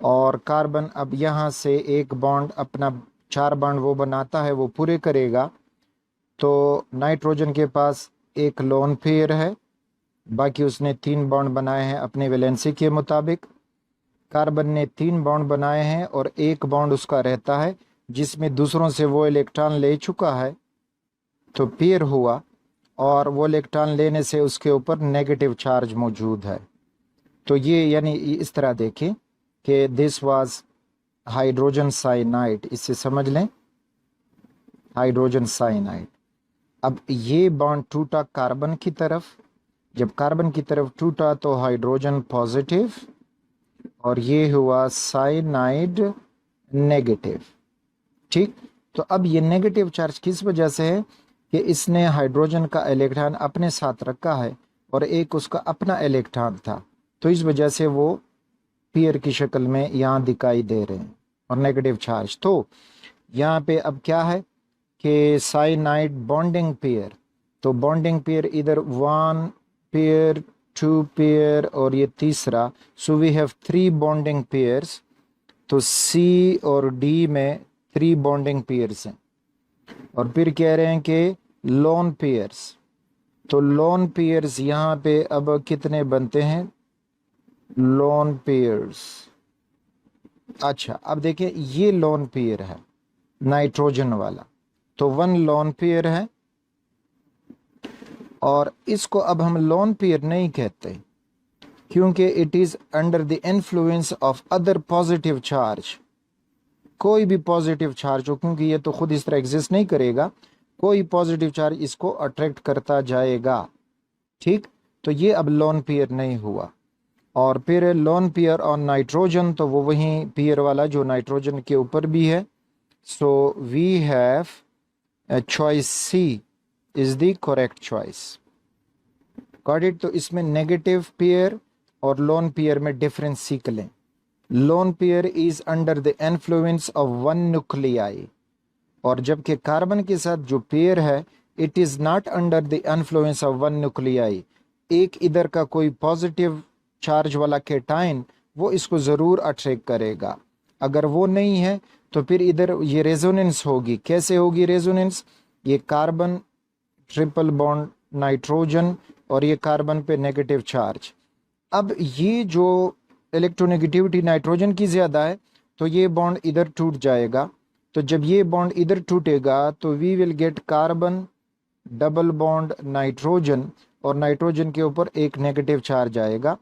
और कार्बन अब यहाँ से एक बॉन्ड अपना 4 बॉन्ड वो बनाता है वो पूरे करेगा। तो नाइट्रोजन के पास एक लोन पेयर है, बाकी उसने 3 बॉन्ड बनाए हैं अपने वैलेंसी के मुताबिक। कार्बन ने 3 बॉन्ड बनाए हैं और एक बॉन्ड उसका रहता है जिसमें दूसरों से वो इलेक्ट्रॉन ले चुका है, तो पेयर हुआ, और वो इलेक्ट्रॉन लेने से उसके ऊपर नेगेटिव चार्ज मौजूद है। तो ये यानी इस तरह देखें कि दिस वाज हाइड्रोजन साइनाइड, इससे समझ लें हाइड्रोजन साइनाइड। अब ये बॉन्ड टूटा कार्बन की तरफ, जब कार्बन की तरफ टूटा तो हाइड्रोजन पॉजिटिव और ये हुआ साइनाइड नेगेटिव। ठीक, तो अब ये नेगेटिव चार्ज किस वजह से है कि इसने हाइड्रोजन का इलेक्ट्रॉन अपने साथ रखा है और एक उसका अपना इलेक्ट्रॉन था, तो इस वजह से वो पेयर की शक्ल में यहाँ दिखाई दे रहे हैं और नेगेटिव चार्ज। तो यहाँ पे अब क्या है कि साइनाइड बॉन्डिंग पेयर, तो बॉन्डिंग पेयर इधर 1 पेयर 2 पेयर और ये तीसरा, so we have 3 bonding pairs. तो सी और डी में 3 बॉन्डिंग पेयर्स हैं, और फिर कह रहे हैं कि लोन पेयर्स, तो लोन पेयर्स यहाँ पे अब कितने बनते हैं लोन पेयर्स। अच्छा, अब देखिए ये लोन पेयर है नाइट्रोजन वाला, तो 1 लोन पेयर है, और इसको अब हम लोन पेयर नहीं कहते क्योंकि it is under the influence of other positive charge. कोई भी पॉजिटिव चार्ज हो, क्योंकि ये तो खुद इस तरह एग्जिस्ट नहीं करेगा, कोई पॉजिटिव चार्ज इसको अट्रैक्ट करता जाएगा। ठीक, तो ये अब लोन पेयर नहीं हुआ। और फिर लोन पेयर ऑन नाइट्रोजन, तो वो वही पेयर वाला जो नाइट्रोजन के ऊपर भी है। So we have choice C is the correct choice. Got it. तो इसमें नेगेटिव पेयर और लोन पेयर में डिफरेंस सीख लें। Lone pair is under the influence of 1 nuclei, और जबकि कार्बन के साथ जो पेयर है it is not under the influence of 1 nuclei. एक इधर का कोई पॉजिटिव चार्ज वाला कैटायन वो इसको ज़रूर अट्रैक्ट करेगा। अगर वो नहीं है तो फिर इधर ये रेजोनेंस होगी। कैसे होगी रेजोनेंस? ये कार्बन ट्रिपल बॉन्ड नाइट्रोजन और ये कार्बन पे नेगेटिव चार्ज। अब ये जो इलेक्ट्रोनेगेटिविटी नाइट्रोजन की ज़्यादा है तो ये बॉन्ड इधर टूट जाएगा। तो जब ये बॉन्ड इधर टूटेगा तो we will get carbon double bond nitrogen, और नाइट्रोजन के ऊपर एक नेगेटिव चार्ज आएगा,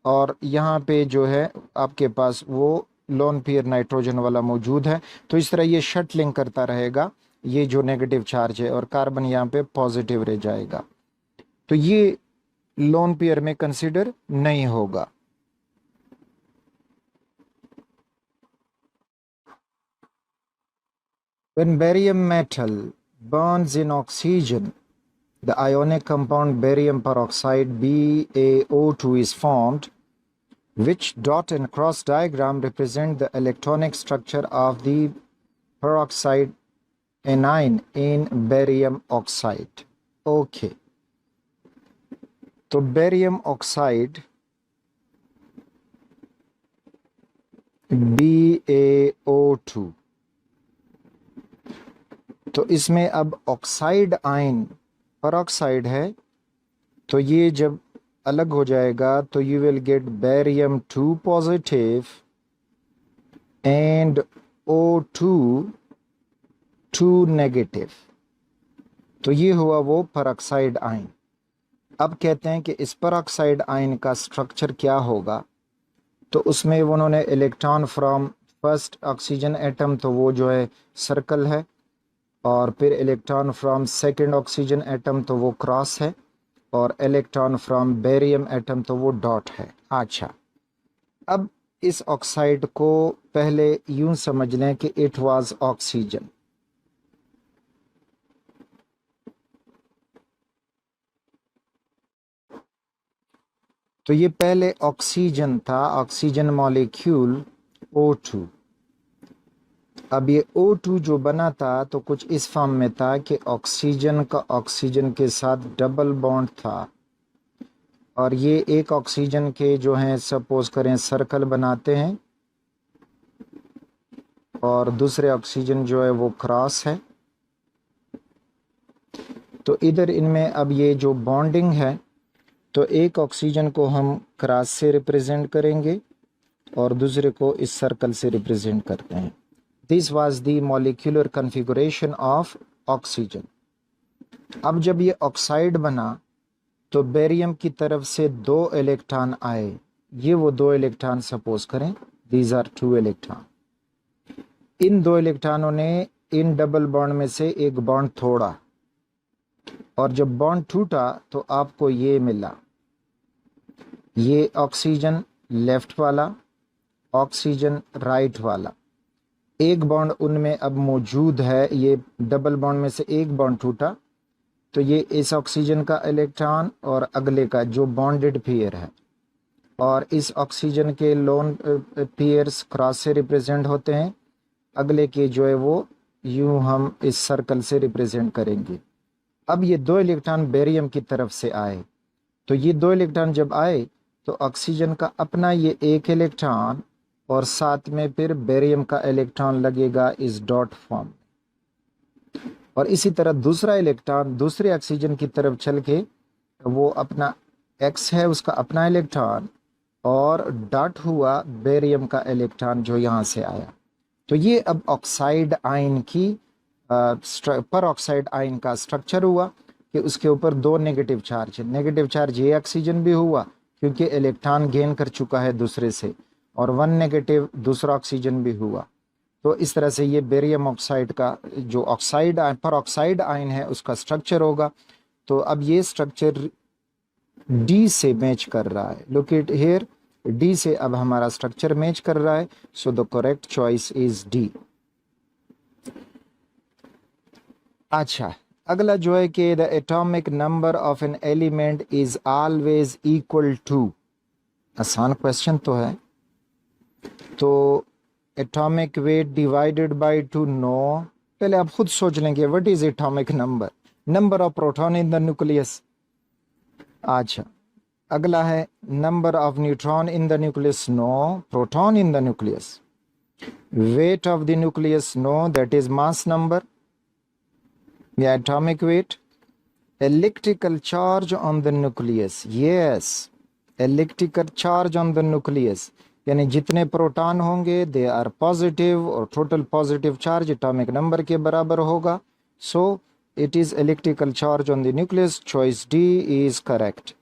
और यहाँ पे जो है आपके पास वो लोन पेयर नाइट्रोजन वाला मौजूद है। तो इस तरह ये शटलिंग करता रहेगा ये जो नेगेटिव चार्ज है, और कार्बन यहाँ पे पॉजिटिव रह जाएगा। तो ये लोन पेयर में कंसिडर नहीं होगा। When barium metal burns in oxygen, the ionic compound barium peroxide BaO2 is formed. Which dot and cross diagram represent the electronic structure of the peroxide anion in barium oxide? Okay. तो barium oxide BaO2, तो इसमें अब oxide ion peroxide है, तो ये जब अलग हो जाएगा तो you will gate barium 2 positive and O2 2 negative. तो ये हुआ वो परऑक्साइड आयन। अब कहते हैं कि इस परऑक्साइड आयन का स्ट्रक्चर क्या होगा। तो उसमें उन्होंने electron from first oxygen atom, तो वो जो है सर्कल है, और फिर electron from second oxygen atom तो वो क्रॉस है, और इलेक्ट्रॉन फ्रॉम बेरियम एटम तो वो डॉट है। अच्छा, अब इस ऑक्साइड को पहले यूं समझ लें कि इट वाज ऑक्सीजन। तो ये पहले ऑक्सीजन था, ऑक्सीजन मॉलिक्यूल O2। अब ये O2 जो बना था तो कुछ इस फॉर्म में था कि ऑक्सीजन का ऑक्सीजन के साथ डबल बॉन्ड था, और ये एक ऑक्सीजन के जो हैं सपोज करें सर्कल बनाते हैं, और दूसरे ऑक्सीजन जो है वो क्रॉस है। तो इधर इनमें अब ये जो बॉन्डिंग है, तो एक ऑक्सीजन को हम क्रॉस से रिप्रेजेंट करेंगे और दूसरे को इस सर्कल से रिप्रेजेंट करते हैं। This was the molecular configuration of oxygen. अब जब ये ऑक्साइड बना तो बेरियम की तरफ से 2 इलेक्ट्रॉन आए। ये वो 2 इलेक्ट्रॉन सपोज करें, दीज आर 2 इलेक्ट्रॉन। इन 2 इलेक्ट्रॉनों ने इन डबल बॉन्ड में से एक बॉन्ड तोड़ा, और जब बॉन्ड टूटा तो आपको ये मिला, ये ऑक्सीजन लेफ्ट वाला, ऑक्सीजन राइट वाला। एक बॉन्ड उनमें अब मौजूद है, ये डबल बॉन्ड में से एक बॉन्ड टूटा, तो ये इस ऑक्सीजन का इलेक्ट्रॉन और अगले का जो बॉन्डेड पेयर है, और इस ऑक्सीजन के लोन पेयर्स क्रॉस से रिप्रेजेंट होते हैं, अगले के जो है वो यूं हम इस सर्कल से रिप्रेजेंट करेंगे। अब ये 2 इलेक्ट्रॉन बेरियम की तरफ से आए, तो ये 2 इलेक्ट्रॉन जब आए तो ऑक्सीजन का अपना ये एक इलेक्ट्रॉन और साथ में फिर बेरियम का इलेक्ट्रॉन लगेगा इस डॉट फॉर्म, और इसी तरह दूसरा इलेक्ट्रॉन दूसरे ऑक्सीजन की तरफ चल के वो अपना X है उसका अपना इलेक्ट्रॉन, और डॉट हुआ बेरियम का इलेक्ट्रॉन जो यहाँ से आया। तो ये अब ऑक्साइड आयन की पर ऑक्साइड आयन का स्ट्रक्चर हुआ कि उसके ऊपर 2 नेगेटिव चार्ज है। नेगेटिव चार्ज ये ऑक्सीजन भी हुआ क्योंकि इलेक्ट्रॉन गेन कर चुका है दूसरे से, और 1 नेगेटिव दूसरा ऑक्सीजन भी हुआ। तो इस तरह से ये बेरियम ऑक्साइड का जो ऑक्साइड पर ऑक्साइड आयन है उसका स्ट्रक्चर होगा। तो अब ये स्ट्रक्चर डी से मैच कर रहा है। लुक इट हियर, डी से अब हमारा स्ट्रक्चर मैच कर रहा है, so the correct choice is D. अच्छा, अगला जो है कि the atomic number of an element is always equal to. आसान क्वेश्चन तो है। तो atomic weight divided by 2, no. पहले आप खुद सोच लेंगे what is atomic number, number of proton in the nucleus. अच्छा, अगला है number of neutron in the nucleus, no. Proton in the nucleus. Weight of the nucleus, no, that is mass number या atomic weight. Electrical charge on the nucleus, yes, electrical charge on the nucleus, यानी जितने proton होंगे they are positive, और total positive charge atomic number के बराबर होगा। So it is electrical charge on the nucleus. Choice D is correct.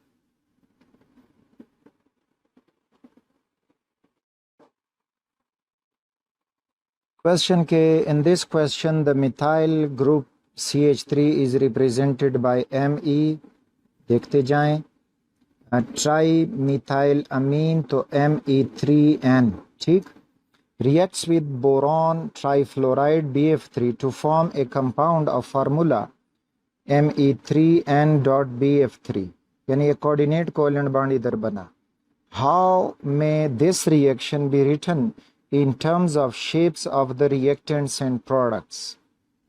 Question के in this question the methyl group CH3 is represented by Me। देखते जाएं। Tri methyl अमीन तो Me3N, ठीक। Reacts with boron trifluoride BF3 to form a compound of formula Me3N.BF3, यानी ये coordinate covalent bond इधर बना। How may this reaction be written in terms of shapes of the reactants and products?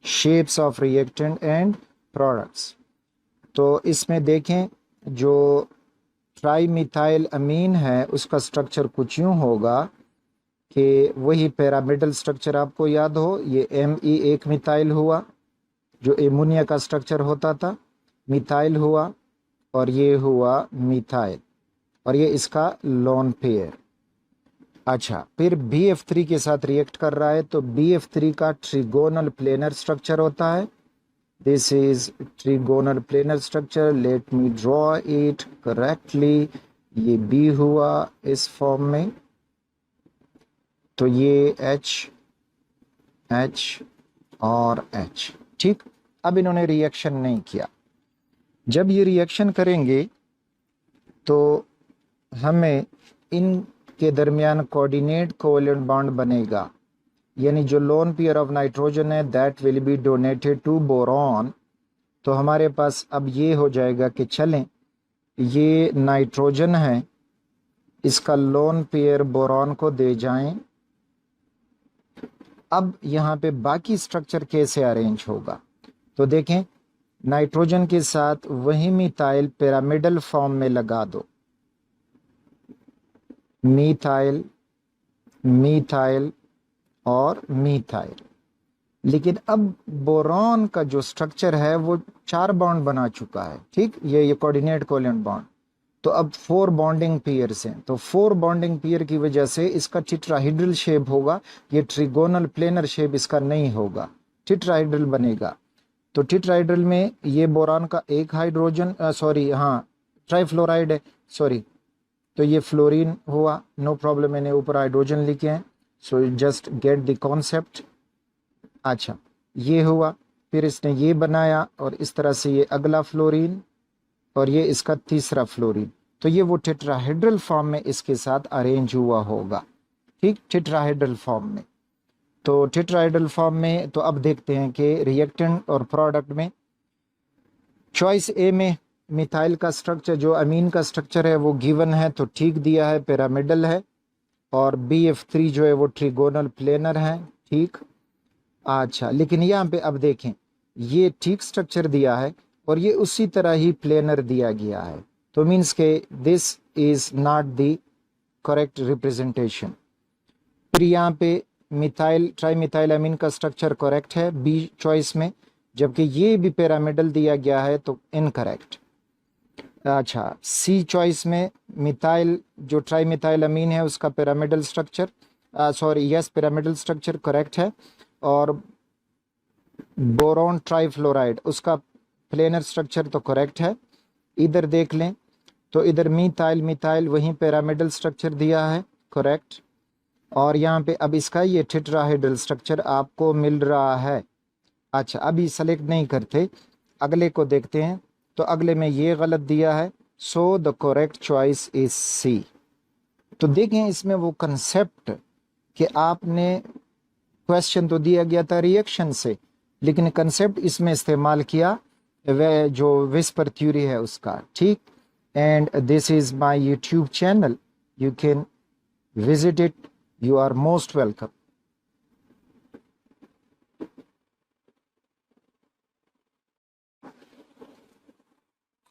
Shapes of reactant and products। तो इसमें देखें जो tri methyl अमीन है उसका स्ट्रक्चर कुछ यूँ होगा कि वही पिरामिडल स्ट्रक्चर आपको याद हो, ये Me एक मिथाइल हुआ, जो एमोनिया का स्ट्रक्चर होता था, मिथाइल हुआ और ये हुआ मिथाइल, और ये इसका लोन पेयर। अच्छा, फिर BF3 के साथ रिएक्ट कर रहा है तो BF3 का ट्रिगोनल प्लेनर स्ट्रक्चर होता है। This is trigonal planar structure, let me draw it correctly. ये B हुआ इस फॉर्म में, तो ये H और H, ठीक। अब इन्होंने रिएक्शन नहीं किया। जब ये रिएक्शन करेंगे तो हमें इनके दरमियान कोऑर्डिनेट कोवेलेंट बॉन्ड बनेगा, यानी जो लोन पेयर ऑफ नाइट्रोजन है that will be donated to boron. तो हमारे पास अब ये हो जाएगा कि चलें, ये नाइट्रोजन है, इसका लोन पेयर बोरॉन को दे जाएं। अब यहाँ पे बाकी स्ट्रक्चर कैसे अरेंज होगा, तो देखें, नाइट्रोजन के साथ वही मिथाइल पिरामिडल फॉर्म में लगा दो, मिथाइल, मिथाइल और मिथाइल। लेकिन अब बोरॉन का जो स्ट्रक्चर है वो 4 बॉन्ड बना चुका है, ठीक, ये कोऑर्डिनेट कोवेलेंट बॉन्ड। तो अब 4 बॉन्डिंग पेयर्स हैं, तो 4 बॉन्डिंग पेयर की वजह से इसका टेट्राहेड्रल शेप होगा, ये ट्रिगोनल प्लेनर शेप इसका नहीं होगा, टेट्राहेड्रल बनेगा। तो टेट्राहेड्रल में ये बोरान का एक हाइड्रोजन ट्राइफ्लोराइड है, सॉरी, तो ये फ्लोरीन हुआ, नो प्रॉब्लम, मैंने ऊपर हाइड्रोजन लिखे हैं, so just get the concept. अच्छा, ये हुआ, फिर इसने ये बनाया और इस तरह से ये अगला फ्लोरीन और ये इसका तीसरा फ्लोरीन, तो ये वो टेट्राहेड्रल फॉर्म में इसके साथ अरेंज हुआ होगा, ठीक, टेट्राहेड्रल फॉर्म में। तो टेट्राहेड्रल फॉर्म में तो अब देखते हैं कि रिएक्टेंट और प्रोडक्ट में चॉइस ए में मिथाइल का स्ट्रक्चर, जो अमीन का स्ट्रक्चर है वो गिवन है, तो ठीक दिया है, पिरामिडल है, और BF3 जो है वो ट्रिगोनल प्लेनर है, ठीक। अच्छा, लेकिन यहाँ पे अब देखें, ये ठीक स्ट्रक्चर दिया है और ये उसी तरह ही प्लेनर दिया गया है, तो मीन्स के this is not the correct representation. फिर यहाँ पे मिथाइल ट्राईमिथाइल अमीन का स्ट्रक्चर करेक्ट है B चॉइस में, जबकि ये भी पिरामिडल दिया गया है तो इनकरेक्ट। अच्छा, C चॉइस में मिथाइल जो ट्राईमिथाइल अमीन है उसका pyramidal structure, pyramidal structure correct है, और बोरॉन ट्राइफ्लोराइड उसका प्लेनर स्ट्रक्चर तो करेक्ट है। इधर देख लें तो इधर मिथाइल मिथाइल वहीं पिरामिडल स्ट्रक्चर दिया है, करेक्ट, और यहाँ पे अब इसका ये टेट्राहेड्रल स्ट्रक्चर आपको मिल रहा है। अच्छा, अभी सेलेक्ट नहीं करते, अगले को देखते हैं, तो अगले में ये गलत दिया है, so the correct choice is C। तो देखें इसमें वो कंसेप्ट कि आपने क्वेश्चन तो दिया गया था रिएक्शन से, लेकिन कंसेप्ट इसमें इस्तेमाल किया वह जो विस्पर थ्योरी है उसका, ठीक। And this is my YouTube channel, you can visit it, you are most welcome.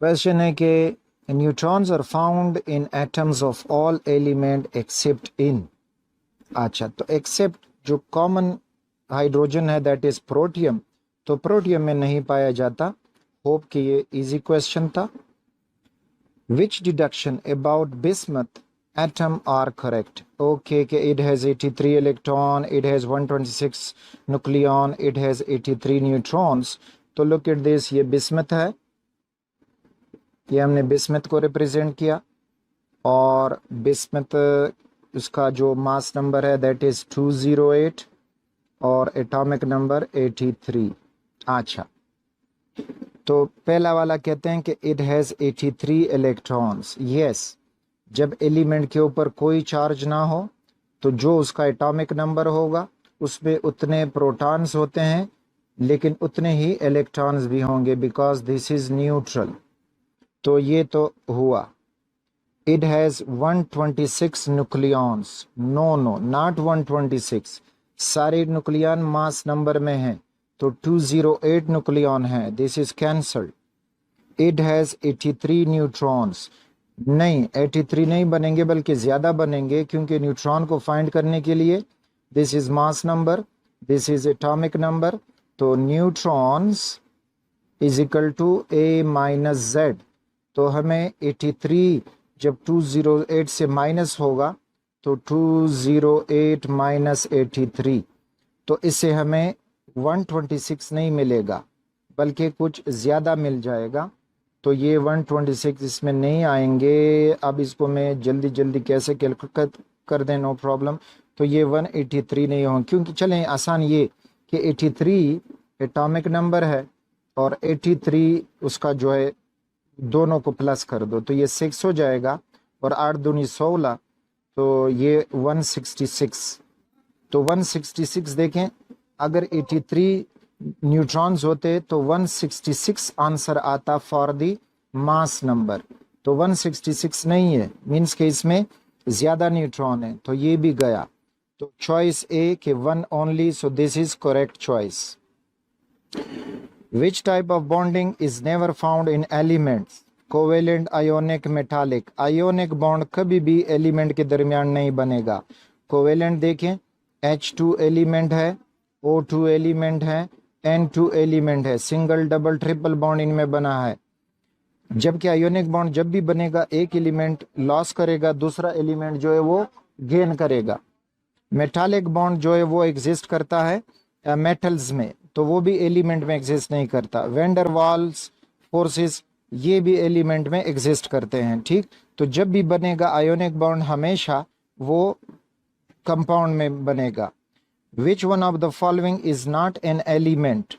Question है कि neutrons are found in atoms of all element except in. अच्छा, तो एक्सेप्ट जो कॉमन हाइड्रोजन है दैट इज प्रोटियम, तो protium में नहीं पाया जाता। होप कि ये इजी क्वेश्चन था। Which deduction about bismuth atom are correct? Okay, it has 83 electron, it has 126 nucleon, it has 83 neutrons. तो look at this, ये बिस्मथ है, ये हमने बिस्मथ को रिप्रेजेंट किया, और बिस्मथ उसका जो मास नंबर है दैट इज 208 और एटॉमिक नंबर 83। अच्छा, तो पहला वाला कहते हैं कि इट हैज 83 इलेक्ट्रॉन्स। यस, जब एलिमेंट के ऊपर कोई चार्ज ना हो तो जो उसका एटॉमिक नंबर होगा उसमें उतने प्रोटॉन्स होते हैं, लेकिन उतने ही इलेक्ट्रॉन्स भी होंगे, बिकॉज दिस इज न्यूट्रल। तो ये तो हुआ। It has 126 nucleons, no not 126, सारे न्यूक्लियॉन मास नंबर में हैं, तो 208 न्यूक्लियॉन है, this is cancelled. It has 83 neutrons, नहीं 83 नहीं बनेंगे बल्कि ज़्यादा बनेंगे, क्योंकि न्यूट्रॉन को फाइंड करने के लिए this is mass number, this is atomic number, तो neutrons is equal to A minus Z. तो हमें 83 जब 208 से माइनस होगा तो 208 माइनस 83, तो इससे हमें 126 नहीं मिलेगा बल्कि कुछ ज़्यादा मिल जाएगा। तो ये 126 इसमें नहीं आएंगे। अब इसको मैं जल्दी जल्दी कैसे कैलकुलेट कर दें, नो प्रॉब्लम। तो ये 183 नहीं होंगे, क्योंकि चलें आसान ये कि 83 एटॉमिक नंबर है और 83 उसका जो है दोनों को प्लस कर दो तो ये 6 हो जाएगा और 8 दूनी 16, तो ये 166। तो 166 देखें, अगर 83 न्यूट्रॉन्स होते तो 166 आंसर आता फॉर दी मास नंबर। तो 166 नहीं है, मीन्स के इसमें ज़्यादा न्यूट्रॉन है, तो ये भी गया। तो चॉइस ए कि 1 only, so this is correct choice. Which type of bonding is never found in elements? Covalent, ionic, metallic. Ionic bond कभी भी एलिमेंट के दरमियान नहीं बनेगा। कोवेलेंट देखें, H2 एलिमेंट है, O2 एलिमेंट है, N2 एलिमेंट है, सिंगल डबल ट्रिपल बॉन्ड इनमें बना है। जबकि आयोनिक बॉन्ड जब भी बनेगा एक एलिमेंट लॉस करेगा, दूसरा एलिमेंट जो है वो गेन करेगा। मेटालिक बॉन्ड जो है वो एग्जिस्ट करता है मेटल्स में, तो वो भी एलिमेंट में एग्जिस्ट नहीं करता। वेंडर वाल्स फोर्सेस ये भी एलिमेंट में एग्जिस्ट करते हैं, ठीक। तो जब भी बनेगा आयोनिक बॉन्ड हमेशा वो कंपाउंड में बनेगा। Which one of the following is not an element?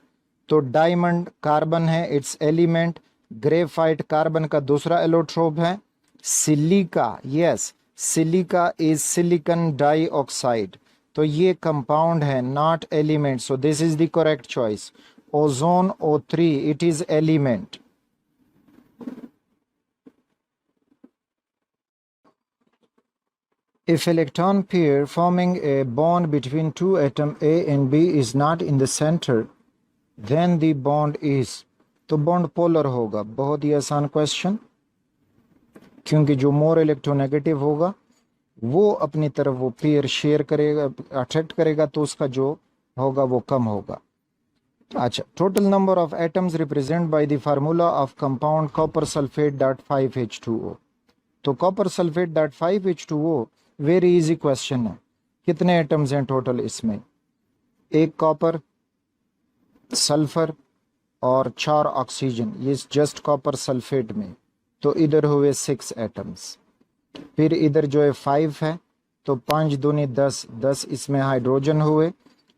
तो डायमंड कार्बन है, इट्स एलिमेंट। ग्रेफाइट कार्बन का दूसरा एलोट्रोप है। Silica, yes, silica is silicon dioxide, तो ये कंपाउंड है, not element, so this is the correct choice. Ozone O3 it is element. If electron pair forming a bond between two atoms A and B is not in the center, then the bond is, तो bond polar होगा। बहुत ही आसान question, क्योंकि जो more electronegative होगा वो अपनी तरफ वो पेयर शेयर करेगा, अट्रैक्ट करेगा, तो उसका जो होगा वो कम होगा। अच्छा, total number of atoms represent by the formula of compound copper sulphate dot 5H2O। तो copper sulphate dot 5H2O very easy question है। कितने एटम्स हैं टोटल इसमें? एक कॉपर, सल्फर और 4 ऑक्सीजन, ये जस्ट कॉपर सल्फेट में, तो इधर हुए 6 एटम्स। फिर इधर जो है 5 है, तो 5 दूनी 10, 10 इसमें हाइड्रोजन हुए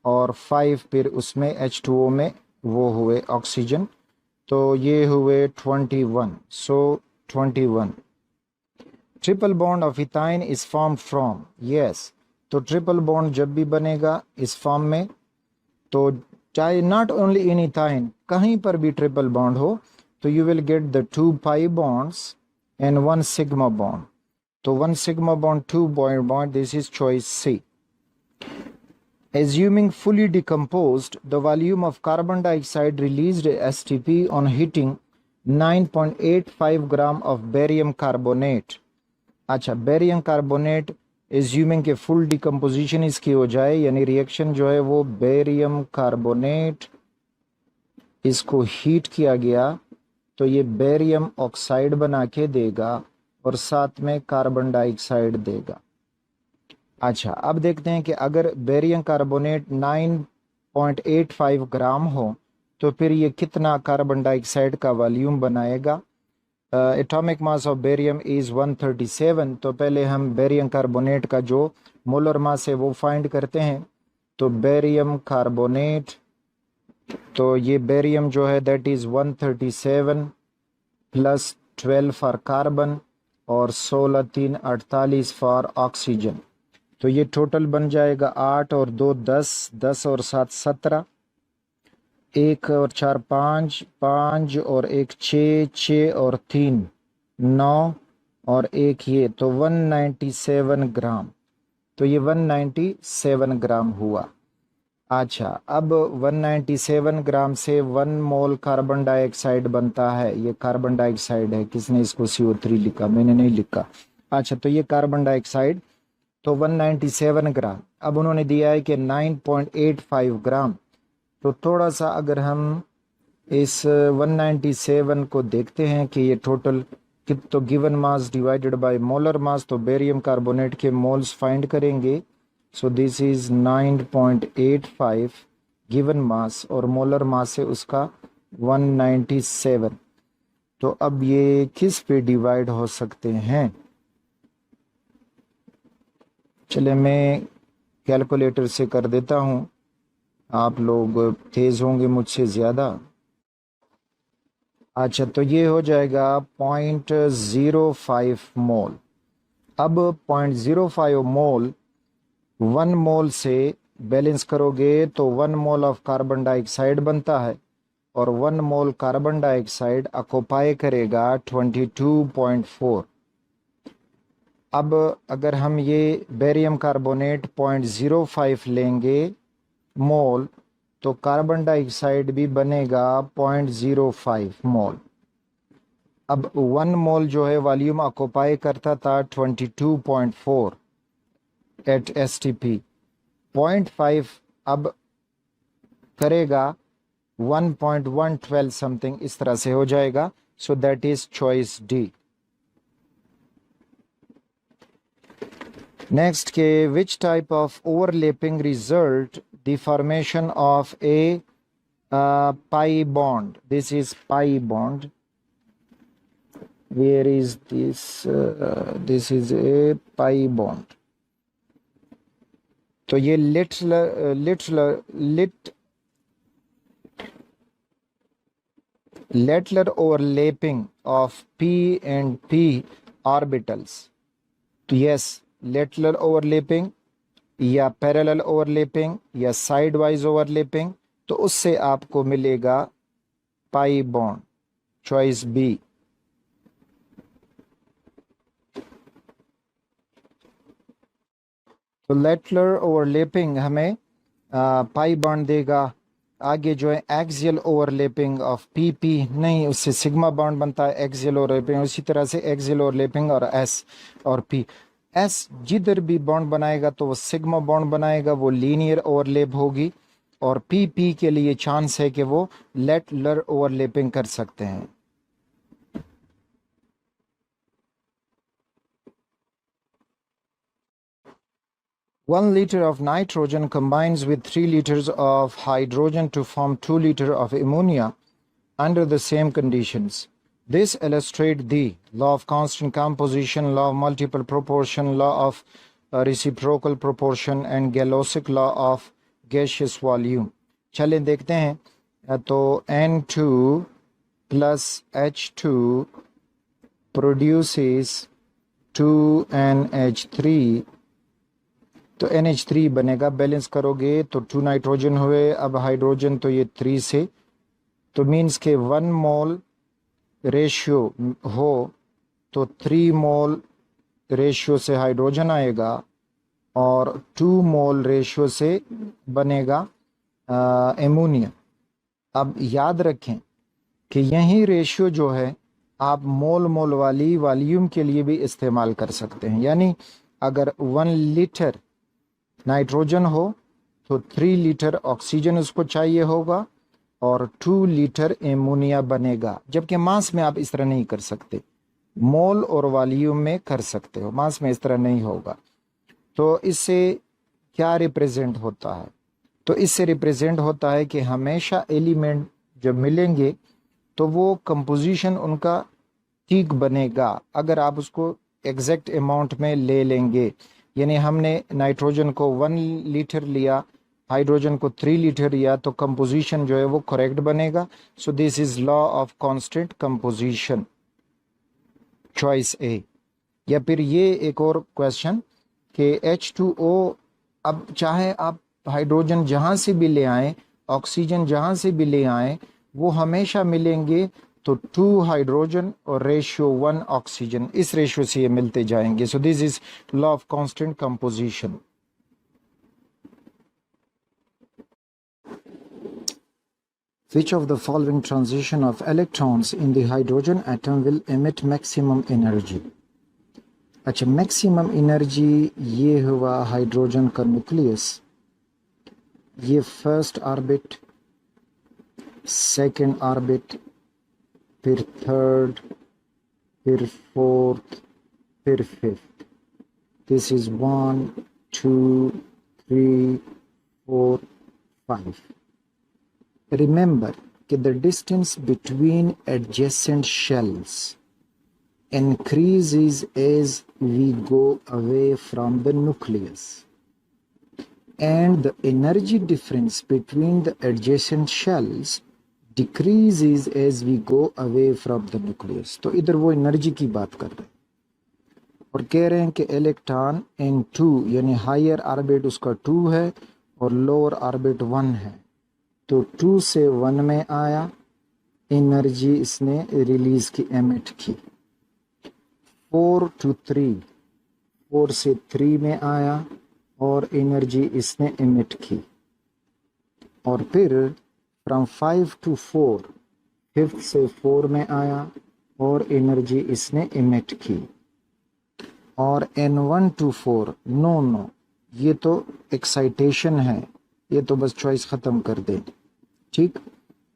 और 5 फिर उसमें H2O में वो हुए ऑक्सीजन, तो ये हुए 21, सो 21। Triple bond of ethyne is form from, yes, तो ट्रिपल बॉन्ड जब भी बनेगा इस फॉर्म में, तो चाहे नॉट ओनली इन इथाइन, कहीं पर भी ट्रिपल बॉन्ड हो, तो you will get the 2 pi bonds and 1 sigma bond. तो 1 sigma bond, 2 bond, this is choice C. Assuming fully decomposed, the volume of carbon dioxide released STP on heating 9.85 gram of barium carbonate. अच्छा, barium carbonate assuming के full decomposition इसकी हो जाए, यानी reaction जो है वो बेरियम कार्बोनेट इसको हीट किया गया तो ये बेरियम ऑक्साइड बना के देगा और साथ में कार्बन डाइऑक्साइड देगा। अच्छा, अब देखते हैं कि अगर बेरियम कार्बोनेट 9.85 ग्राम हो तो फिर ये कितना कार्बन डाइऑक्साइड का वॉल्यूम बनाएगा। Atomic mass of barium is 137, तो पहले हम बेरियम कार्बोनेट का जो मोलर मास है वो फाइंड करते हैं। तो बेरियम कार्बोनेट, तो ये बेरियम जो है that is 137 plus 12 for carbon और 16 3 48 फॉर ऑक्सीजन, तो ये टोटल बन जाएगा 8 और 2 10, 10 और 7 17, 1 और 4 5, 5 और 1 6, 6 और 3 9 और 1 ये, तो 197 ग्राम, तो ये 197 ग्राम हुआ। अच्छा, अब 197 ग्राम से 1 मोल कार्बन डाइऑक्साइड बनता है। ये कार्बन डाइऑक्साइड है, किसने इसको CO3 लिखा? मैंने नहीं लिखा। अच्छा, तो ये कार्बन डाइऑक्साइड, तो 197 ग्राम। अब उन्होंने दिया है कि 9.85 ग्राम, तो थोड़ा सा अगर हम इस 197 को देखते हैं कि ये टोटल तो given mass divided by molar मास, तो बेरियम कार्बोनेट के मोल्स फाइंड करेंगे। सो दिस इज 9.85 गिवन मास और मोलर मास है उसका 197। तो अब ये किस पे डिवाइड हो सकते हैं? चले मैं कैलकुलेटर से कर देता हूँ, आप लोग तेज होंगे मुझसे ज़्यादा। अच्छा, तो ये हो जाएगा 0.05 मोल। अब 0.05 मोल 1 मोल से बैलेंस करोगे तो 1 मोल ऑफ कार्बन डाइऑक्साइड बनता है और 1 मोल कार्बन डाइऑक्साइड ऑक्युपाई करेगा 22.4। अब अगर हम ये बेरियम कार्बोनेट 0.05 लेंगे मोल तो कार्बन डाइऑक्साइड भी बनेगा 0.05 मोल। अब 1 मोल जो है वॉल्यूम ऑक्युपाई करता था 22.4 एट STP। 0.5 अब करेगा 1.112 समथिंग, इस तरह से हो जाएगा। So that is choice D. Next के which type of overlapping result the formation of a pi bond. This is pi bond. Where is this? This is a pi bond. तो ये lateral overlapping of p and p orbitals. तो yes, lateral overlapping या parallel overlapping या side wise overlapping, तो उससे आपको मिलेगा pi bond, choice B. तो लेटरल ओवरलैपिंग हमें पाई बॉन्ड देगा। आगे जो है एक्सियल ओवरलैपिंग ऑफ पी नहीं, उससे सिग्मा बॉन्ड बनता है एक्सियल ओवरलैपिंग। उसी तरह से एक्सियल ओवरलैपिंग और एस और पी, एस जिधर भी बॉन्ड बनाएगा तो वो सिग्मा बॉन्ड बनाएगा, वो लीनियर ओवरलैप होगी। और पी के लिए चांस है कि वो लेटरल ओवरलैपिंग कर सकते हैं। One liter of nitrogen combines with 3 liters of hydrogen to form 2 liters of ammonia under the same conditions. This illustrates the law of constant composition, law of multiple proportion, law of reciprocal proportion and Galois law of gaseous volume. चलें देखते हैं। तो N2 plus H2 produces 2NH3, तो NH3 बनेगा। Balance करोगे तो 2 nitrogen हुए, अब हाइड्रोजन तो ये 3 से, तो मीन्स के 1 मोल रेशियो हो तो 3 मोल रेशियो से हाइड्रोजन आएगा और 2 मोल रेशियो से बनेगा एमोनिया। अब याद रखें कि यही रेशियो जो है आप मोल वाली वॉल्यूम के लिए भी इस्तेमाल कर सकते हैं। यानी अगर 1 लीटर नाइट्रोजन हो तो 3 लीटर ऑक्सीजन उसको चाहिए होगा और 2 लीटर एमोनिया बनेगा। जबकि मास में आप इस तरह नहीं कर सकते, मोल और वॉल्यूम में कर सकते हो, मास में इस तरह नहीं होगा। तो इससे क्या रिप्रेजेंट होता है? तो इससे रिप्रेजेंट होता है कि हमेशा एलिमेंट जब मिलेंगे तो वो कंपोजिशन उनका ठीक बनेगा अगर आप उसको एग्जैक्ट अमाउंट में ले लेंगे। यानी हमने नाइट्रोजन को 1 लीटर लिया, हाइड्रोजन को 3 लीटर लिया, तो कंपोजिशन जो है वो करेक्ट बनेगा। So this is law of constant composition, choice A. या फिर ये एक और क्वेश्चन कि H2O, अब चाहे आप हाइड्रोजन जहाँ से भी ले आएँ, ऑक्सीजन जहाँ से भी ले आएँ, वो हमेशा मिलेंगे। तो 2 हाइड्रोजन और रेशियो 1 ऑक्सीजन, इस रेशियो से ये मिलते जाएंगे। सो this is law of constant composition. Which of the following transition of electrons in the hydrogen atom will emit maximum energy? अच्छा, मैक्सिमम एनर्जी ये हुआ हाइड्रोजन का न्यूक्लियस, ये फर्स्ट ऑर्बिट सेकेंड ऑर्बिट, फिर थर्ड, फिर फोर्थ, फिर fifth. This is 1, 2, 3, 4, 5. Remember that the distance between adjacent shells increases as we go away from the nucleus, and the energy difference between the adjacent shells decreases as we go away from the nucleus. तो इधर वो energy की बात कर रहे हैं और कह रहे हैं कि इलेक्ट्रॉन इन 2 यानी हायर ऑर्बिट उसका 2 है और लोअर ऑर्बिट 1 है, तो 2 से 1 में आया, एनर्जी इसने रिलीज की, एमिट की. 4 to 3, 4 से 3 में आया और एनर्जी इसने एमिट की. और फिर फ्रॉम 5 to 4, 5th से 4 में आया और एनर्जी इसने एमिट की. और N1 to 4, नो, ये तो एक्साइटेशन है, ये तो बस चॉइस ख़त्म कर दे. ठीक,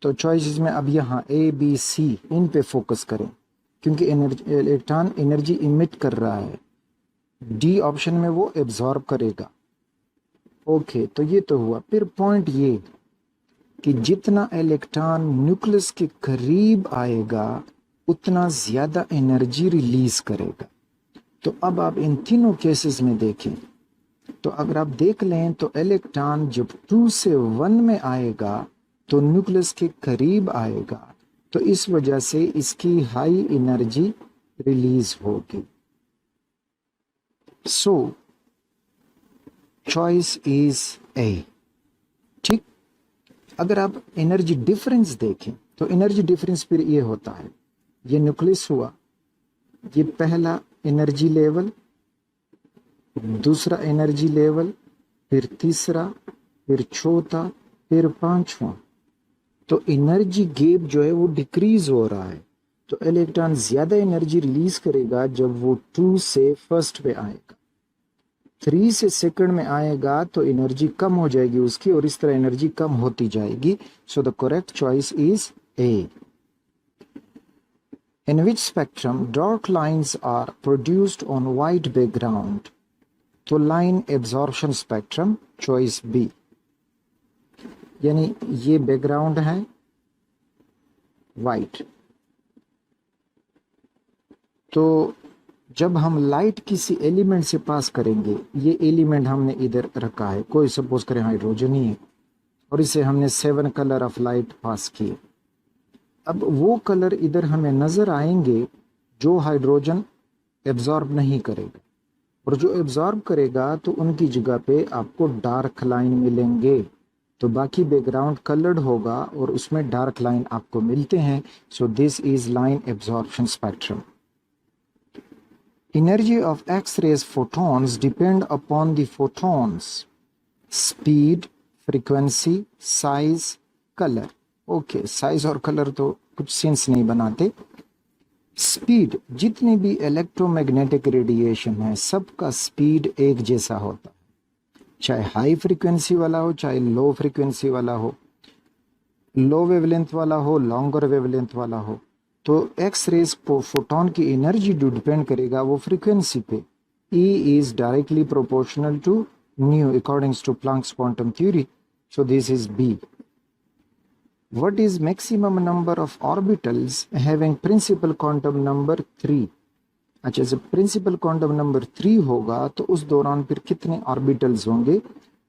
तो चॉइसेस में अब यहाँ A, B, C इन पे फोकस करें क्योंकि इलेक्ट्रॉन एनर्जी इमिट कर रहा है. डी ऑप्शन में वो एब्जॉर्ब करेगा. ओके, तो ये तो हुआ. फिर पॉइंट ये कि जितना इलेक्ट्रॉन न्यूक्लियस के करीब आएगा उतना ज़्यादा एनर्जी रिलीज करेगा. तो अब आप इन तीनों केसेस में देखें तो अगर आप देख लें तो इलेक्ट्रॉन जब 2 से 1 में आएगा तो न्यूक्लियस के करीब आएगा, तो इस वजह से इसकी हाई एनर्जी रिलीज होगी. सो चॉइस इज ए. ठीक, अगर आप एनर्जी डिफरेंस देखें तो एनर्जी डिफरेंस फिर ये होता है, ये न्यूक्लियस हुआ, ये पहला एनर्जी लेवल, दूसरा एनर्जी लेवल, फिर तीसरा, फिर चौथा, फिर पांचवा. तो एनर्जी गैप जो है वो डिक्रीज हो रहा है. तो इलेक्ट्रॉन ज्यादा एनर्जी रिलीज करेगा जब वो 2 से फर्स्ट पे आएगा, 3 से सेकंड में आएगा तो एनर्जी कम हो जाएगी उसकी और इस तरह एनर्जी कम होती जाएगी. सो the correct choice is A. In which spectrum dark lines are produced on white background? तो line absorption spectrum, choice B. यानी ये बैकग्राउंड है वाइट, तो जब हम लाइट किसी एलिमेंट से पास करेंगे, ये एलिमेंट हमने इधर रखा है, कोई सपोज करें हाइड्रोजन ही है और इसे हमने 7 कलर ऑफ लाइट पास किए. अब वो कलर इधर हमें नज़र आएंगे जो हाइड्रोजन एब्जॉर्ब नहीं करेगा, और जो एब्जॉर्ब करेगा तो उनकी जगह पे आपको डार्क लाइन मिलेंगे. तो बाकी बैकग्राउंड कलर्ड होगा और उसमें डार्क लाइन आपको मिलते हैं. सो this is line absorption spectrum. Energy of X-rays photons depend upon the photons speed, frequency, size, colour. Okay, size और कलर तो कुछ सेंस नहीं बनाते. स्पीड, जितनी भी इलेक्ट्रोमैग्नेटिक रेडिएशन है सबका स्पीड एक जैसा होता है, चाहे हाई फ्रीक्वेंसी वाला हो चाहे लो फ्रीक्वेंसी वाला हो, लो वेवलेंथ वाला हो, लॉन्गर वेवलेंथ वाला हो. तो एक्स रेज फोटोन की एनर्जी जो डिपेंड करेगा वो फ्रीक्वेंसी पे. E is directly proportional to nu according to Planck's quantum theory. So this is B. What is maximum number of orbitals having principal quantum number 3? अच्छा, जब principal quantum number 3 होगा तो उस दौरान फिर कितने ऑर्बिटल्स होंगे?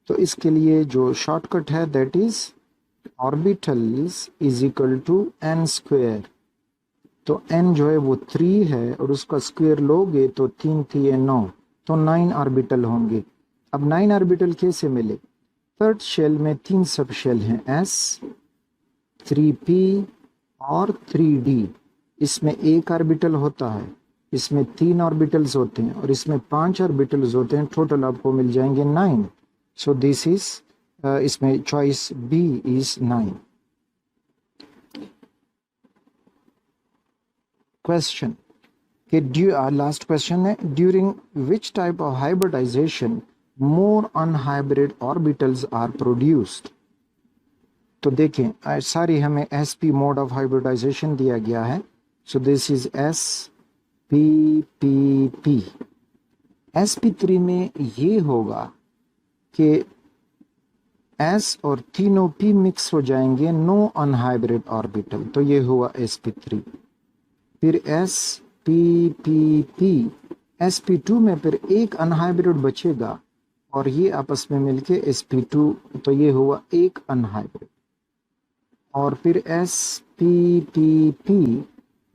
तो इसके लिए जो शॉर्टकट है that is orbitals is equal to n square. तो n जो है वो 3 है और उसका स्क्वायर लोगे तो 3 3 9, तो 9 ऑर्बिटल होंगे. अब 9 ऑर्बिटल कैसे मिले? थर्ड शेल में 3 सब शेल हैं, s, 3p और 3d. इसमें एक ऑर्बिटल होता है, इसमें 3 ऑर्बिटल्स होते हैं और इसमें 5 ऑर्बिटल्स होते हैं. टोटल आपको मिल जाएंगे 9. सो दिस इज इसमें चॉइस बी इज 9. क्वेश्चन कि लास्ट क्वेश्चन है, during which type of hybridization more unhybrid orbitals are produced? तो देखें सारी हमें sp मोड ऑफ हाइब्रिडाइजेशन दिया गया है. सो दिस इज spp. sp3 में ये होगा कि s और तीनों p मिक्स हो जाएंगे, नो अनहाइब्रिड ऑर्बिटल, तो ये हुआ sp3. फिर spp. sp2 में फिर एक अनहाइब्रिड बचेगा और ये आपस में मिलके sp2, तो ये हुआ एक अनहाइब्रिड. और फिर spp,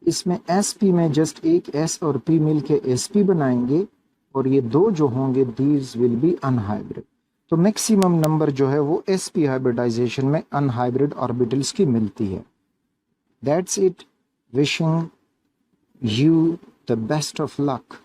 इसमें sp में जस्ट एक s और p मिलके sp बनाएंगे और ये दो जो होंगे दीज विल बी अनहाइब्रिड. तो मैक्सिमम नंबर जो है वो sp हाइब्रिडाइजेशन में अनहाइब्रिड ऑर्बिटल्स की मिलती है. That's it. Wishing you the best of luck.